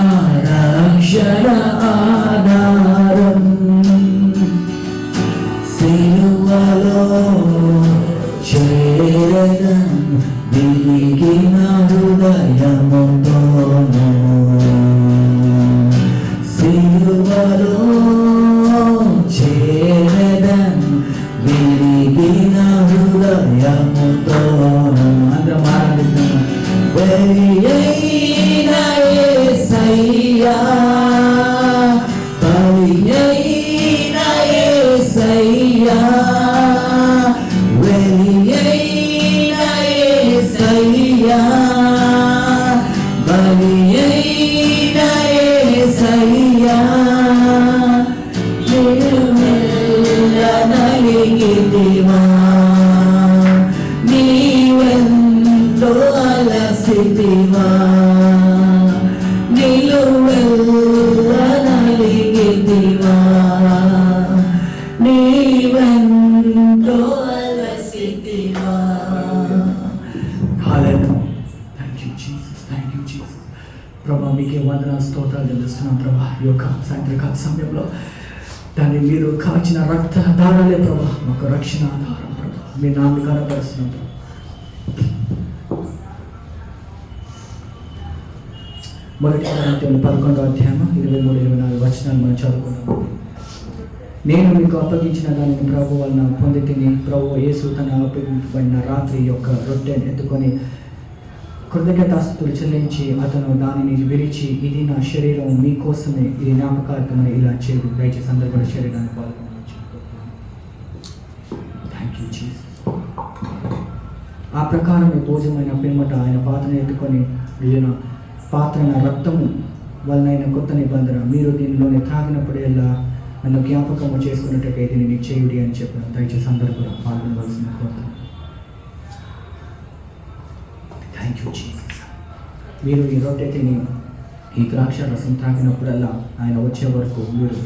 రక్షణ ఆధారం సిలువలో చేరదం విరిగిన హృదయముతోను సిలువలో చేరదం విరిగిన హృదయముతోను అందరం ఆనందిద్దాం బలియైన యేసయ్యా బలియైన యేసయ్యా బలియైన యేసయ్యా బలియైన యేసయ్యా నిలువెల్ల నలిగితివా నీవెంతో అలసితివా నిలువెల్ల నలిగితివా నీవెంతో అలసితివా. Hallelujah. Thank you, Jesus. Thank you, Jesus. ప్రభా మీకే వందన స్తోత్రాలు చెల్లిస్తున్నాం ప్రభా. ఈ యొక్క సాయంత్రకాల సమయంలో దాన్ని మీరు కాచిన రక్త ఆధారాలే ప్రభా మాకు రక్షణ ఆధారం ప్రభా. మీ నామని కనపరుస్తున్నాం ప్రభా. మొదటి కొరింథీయులు 11వ అధ్యాయం 23-24 వచనాలు మనం చదువుకున్నాం. నేను మీకు అప్పగించిన దానిని ప్రభు వలన పొందితిని. ప్రభు యేసు తన అప్పగింపబడిన రాత్రి యొక్క రొట్టెను ఎత్తుకొని కృతజ్ఞతాస్తుతులు చెల్లించి అతను దానిని విరిచి ఇది నా శరీరం మీకోసమే ఇది జ్ఞాపకార్థమని ఇలా చేయదు. దయచేసి అందరూ కూడా శరీరాన్ని పాల్గొనవచ్చు. Thank you Jesus. ఆ ప్రకారం భోజనమైన పిమ్మట ఆయన పాత్రను ఎత్తుకొని వెళ్ళిన పాత్రన రక్తము వలనైన కొత్త నిబంధన, మీరు దీనిలోనే త్రాగినప్పుడల్లా నన్ను జ్ఞాపకము చేసుకున్నట్టుగా దీనిని చేయుడి అని చెప్పిన. దయచేసి అందరూ కూడా పాల్గొనవలసిన కోరుతాను. Thank you Jesus. మీరు ఈ రొట్టె తిని ఈ ద్రాక్ష రసం త్రాగినప్పుడల్లా ఆయన వచ్చే వరకు మీరు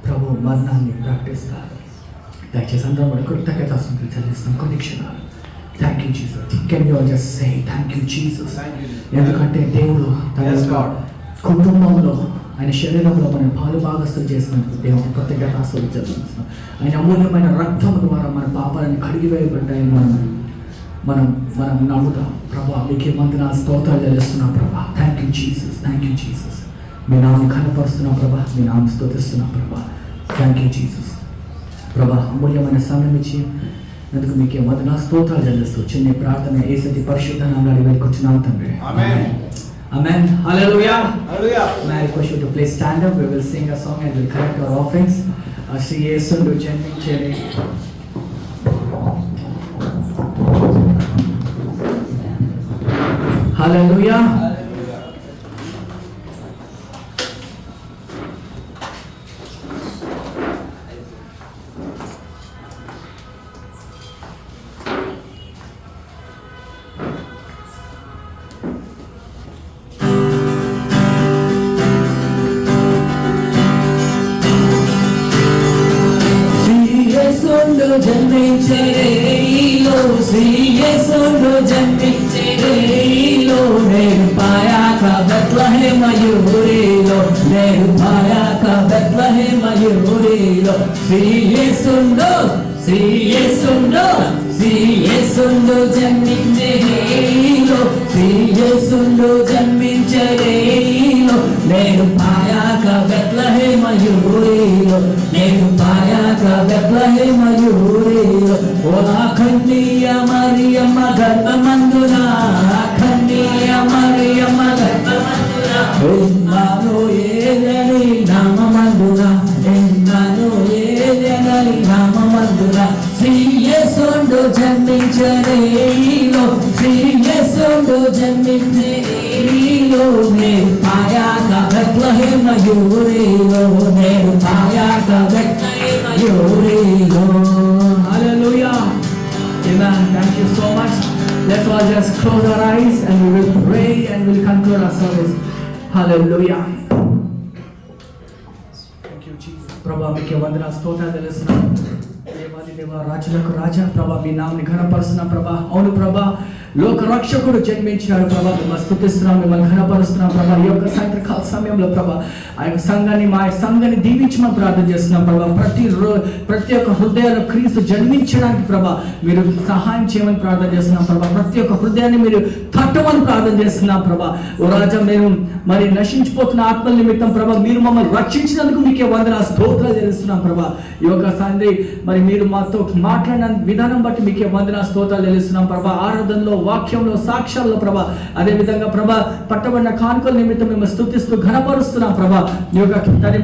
ప్రభు మరణాన్ని ప్రకటిస్తారు. దయచేసి అందరూ కూడా కృతజ్ఞతాస్తుతులు చెల్లిస్తాం కొన్ని క్షణాలు. Thank you Jesus. Can you just say thank you Jesus. ఎందుకంటే దేవుడు తన యొక్క కుటుంబంలో ఆయన శరీరంలో మనం పాలు భాగస్తులు చేసినందుకు దేవుడు కృతజ్ఞతాస్తుతులు చెల్లిస్తున్నాం. ఆయన అమూల్యమైన రక్తం ద్వారా మన పాపాలను కడిగివేయబడ్డాయని మనం నమ్ముతాం. ప్రభా మీకే వందనాలు స్తోత్రాలు చెల్లిస్తున్నాం ప్రభా. Thank you Jesus. Thank you Jesus. మీ నామని కనపరుస్తున్నాం ప్రభా. మీ నామని స్తుతిస్తున్నాం ప్రభా. Thank you Jesus. ప్రభా అమూల్యమైన సమయం ఇచ్చి అందుకు మీకే వందనాలు స్తోత్రాలు చెల్లిస్తూ చిన్న ప్రార్థన యేసతి పరిశుద్ధ నామములో వేడుకొచ్చున్నాం తండ్రి. ఆమేన్. Amen. Hallelujah. Hallelujah. May I request you to please stand up. We will sing a song and we'll collect our offerings. Shri Yesundu Jenningchare. Hallelujah. జన్మించేలో శ్రీయేసును జన్మించేలో నేను పాయాక బెత్లెహేమ యూరిలో నేను పాయాక బెత్లెహేమ యూరిలో శ్రీయేసును జన్మించేలో శ్రీయేసును జన్మించేలో నేను పాయాక బెత్లెహేమ యూరిలో నేను పాయాక బెత్లెహేమ యూరిలో ఓ కన్నియ మరియమ్మ గర్భమందున కన్నియ మరియమ్మ గర్భమందున ఎమ్మానుయేలని నామమందున ఎమ్మానుయేలని నామమందున శ్రీయేసును జన్మించేలో శ్రీయేసును జన్మించేలో నేను పాయాక బెత్లెహేమ యూరిలో నేను పాయాక బెత్లెహేమ యూరిలో. Hallelujah. Amen. Thank you so much. Let's all just close our eyes and we will pray and we will conclude our service. Hallelujah. Thank you Jesus. ప్రభా మీకే వందనాలు స్తోత్రాలు చెల్లిస్తున్నాం. దేవాది దేవా రాజులకు రాజా ప్రభా మీ నామని ఘనపరుస్తున్నాం ప్రభా. అవును ప్రభా లోక రక్షకుడు జన్మించాడు ప్రభా. మిమ్మల్ని స్తుతిస్తున్నాం, మిమ్మల్ని ఘనపరుస్తున్నాం ప్రభా. ఈ యొక్క సాయంత్రకాల సమయంలో ప్రభా ఆ యొక్క సంఘాన్ని మా సంఘాన్ని దీవించమని ప్రార్థన చేస్తున్నాం ప్రభా. ప్రతి ఒక్క హృదయాల్లో క్రీస్తు జన్మించడానికి ప్రభా మీరు సహాయం చేయమని ప్రార్థన చేస్తున్నాం ప్రభా. ప్రతి ఒక్క హృదయాన్ని మీరు తట్టమని ప్రార్థన చేస్తున్నాం ప్రభా. ఓ రాజా మేము మరి నశించిపోతున్న ఆత్మల నిమిత్తం ప్రభా మీరు మమ్మల్ని రక్షించినందుకు మీకే వందనాలు స్తోత్రాలు చెల్లిస్తున్నాం ప్రభా. ఈ యొక్క సంధి మరి మీరు మాతో మాట్లాడిన విధానం బట్టి మీకే వందనాలు స్తోత్రాలు చెల్లిస్తున్నాం ప్రభా. ఆరాధనలో, వాక్యంలో, సాక్ష్యాల్లో ప్రభా అదే విధంగా ప్రభా పట్టబడిన కానుకల నిమిత్తం మేము స్తుతిస్తూ ఘనపరుస్తున్నాం ప్రభా. ఈ యొక్క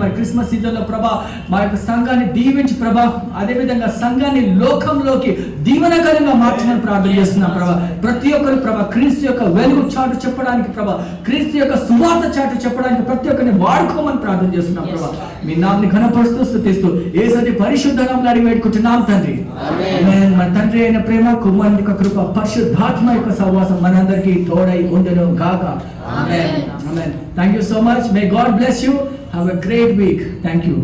మరి క్రిస్మస్ సీజన్ లో ప్రభా మా యొక్క సంఘాన్ని దీవించి ప్రభా అదే విధంగా సంఘాన్ని లోకంలోకి దీవెనకరంగా మార్చమని ప్రార్థన చేస్తున్నాం ప్రభా. ప్రతి ఒక్కరు ప్రభా క్రీస్తు యొక్క వెలుగు చాటు చెప్పడానికి ప్రభా క్రీస్తు యొక్క సువార్త చాటు చెప్పడానికి ప్రతి ఒక్కరిని వాడుకోమని ప్రార్థన చేస్తున్నాం ప్రభా. మీ నామని ఘనపరుస్తూ స్తుతిస్తూ యేసయ్య పరిశుద్ధ నామములో అడిగి వేడుకుంటున్నాం తండ్రి. ఆమేన్. మన తండ్రి అయిన ప్రేమ, కుమారుని యొక్క కృప, పరిశుద్ధాత్మ యొక్క సహవాసం మనందరికీ తోడై ఉండును గాక. ఆమేన్. ఆమేన్. Thank you so much. May God bless you. Have a great week. Thank you.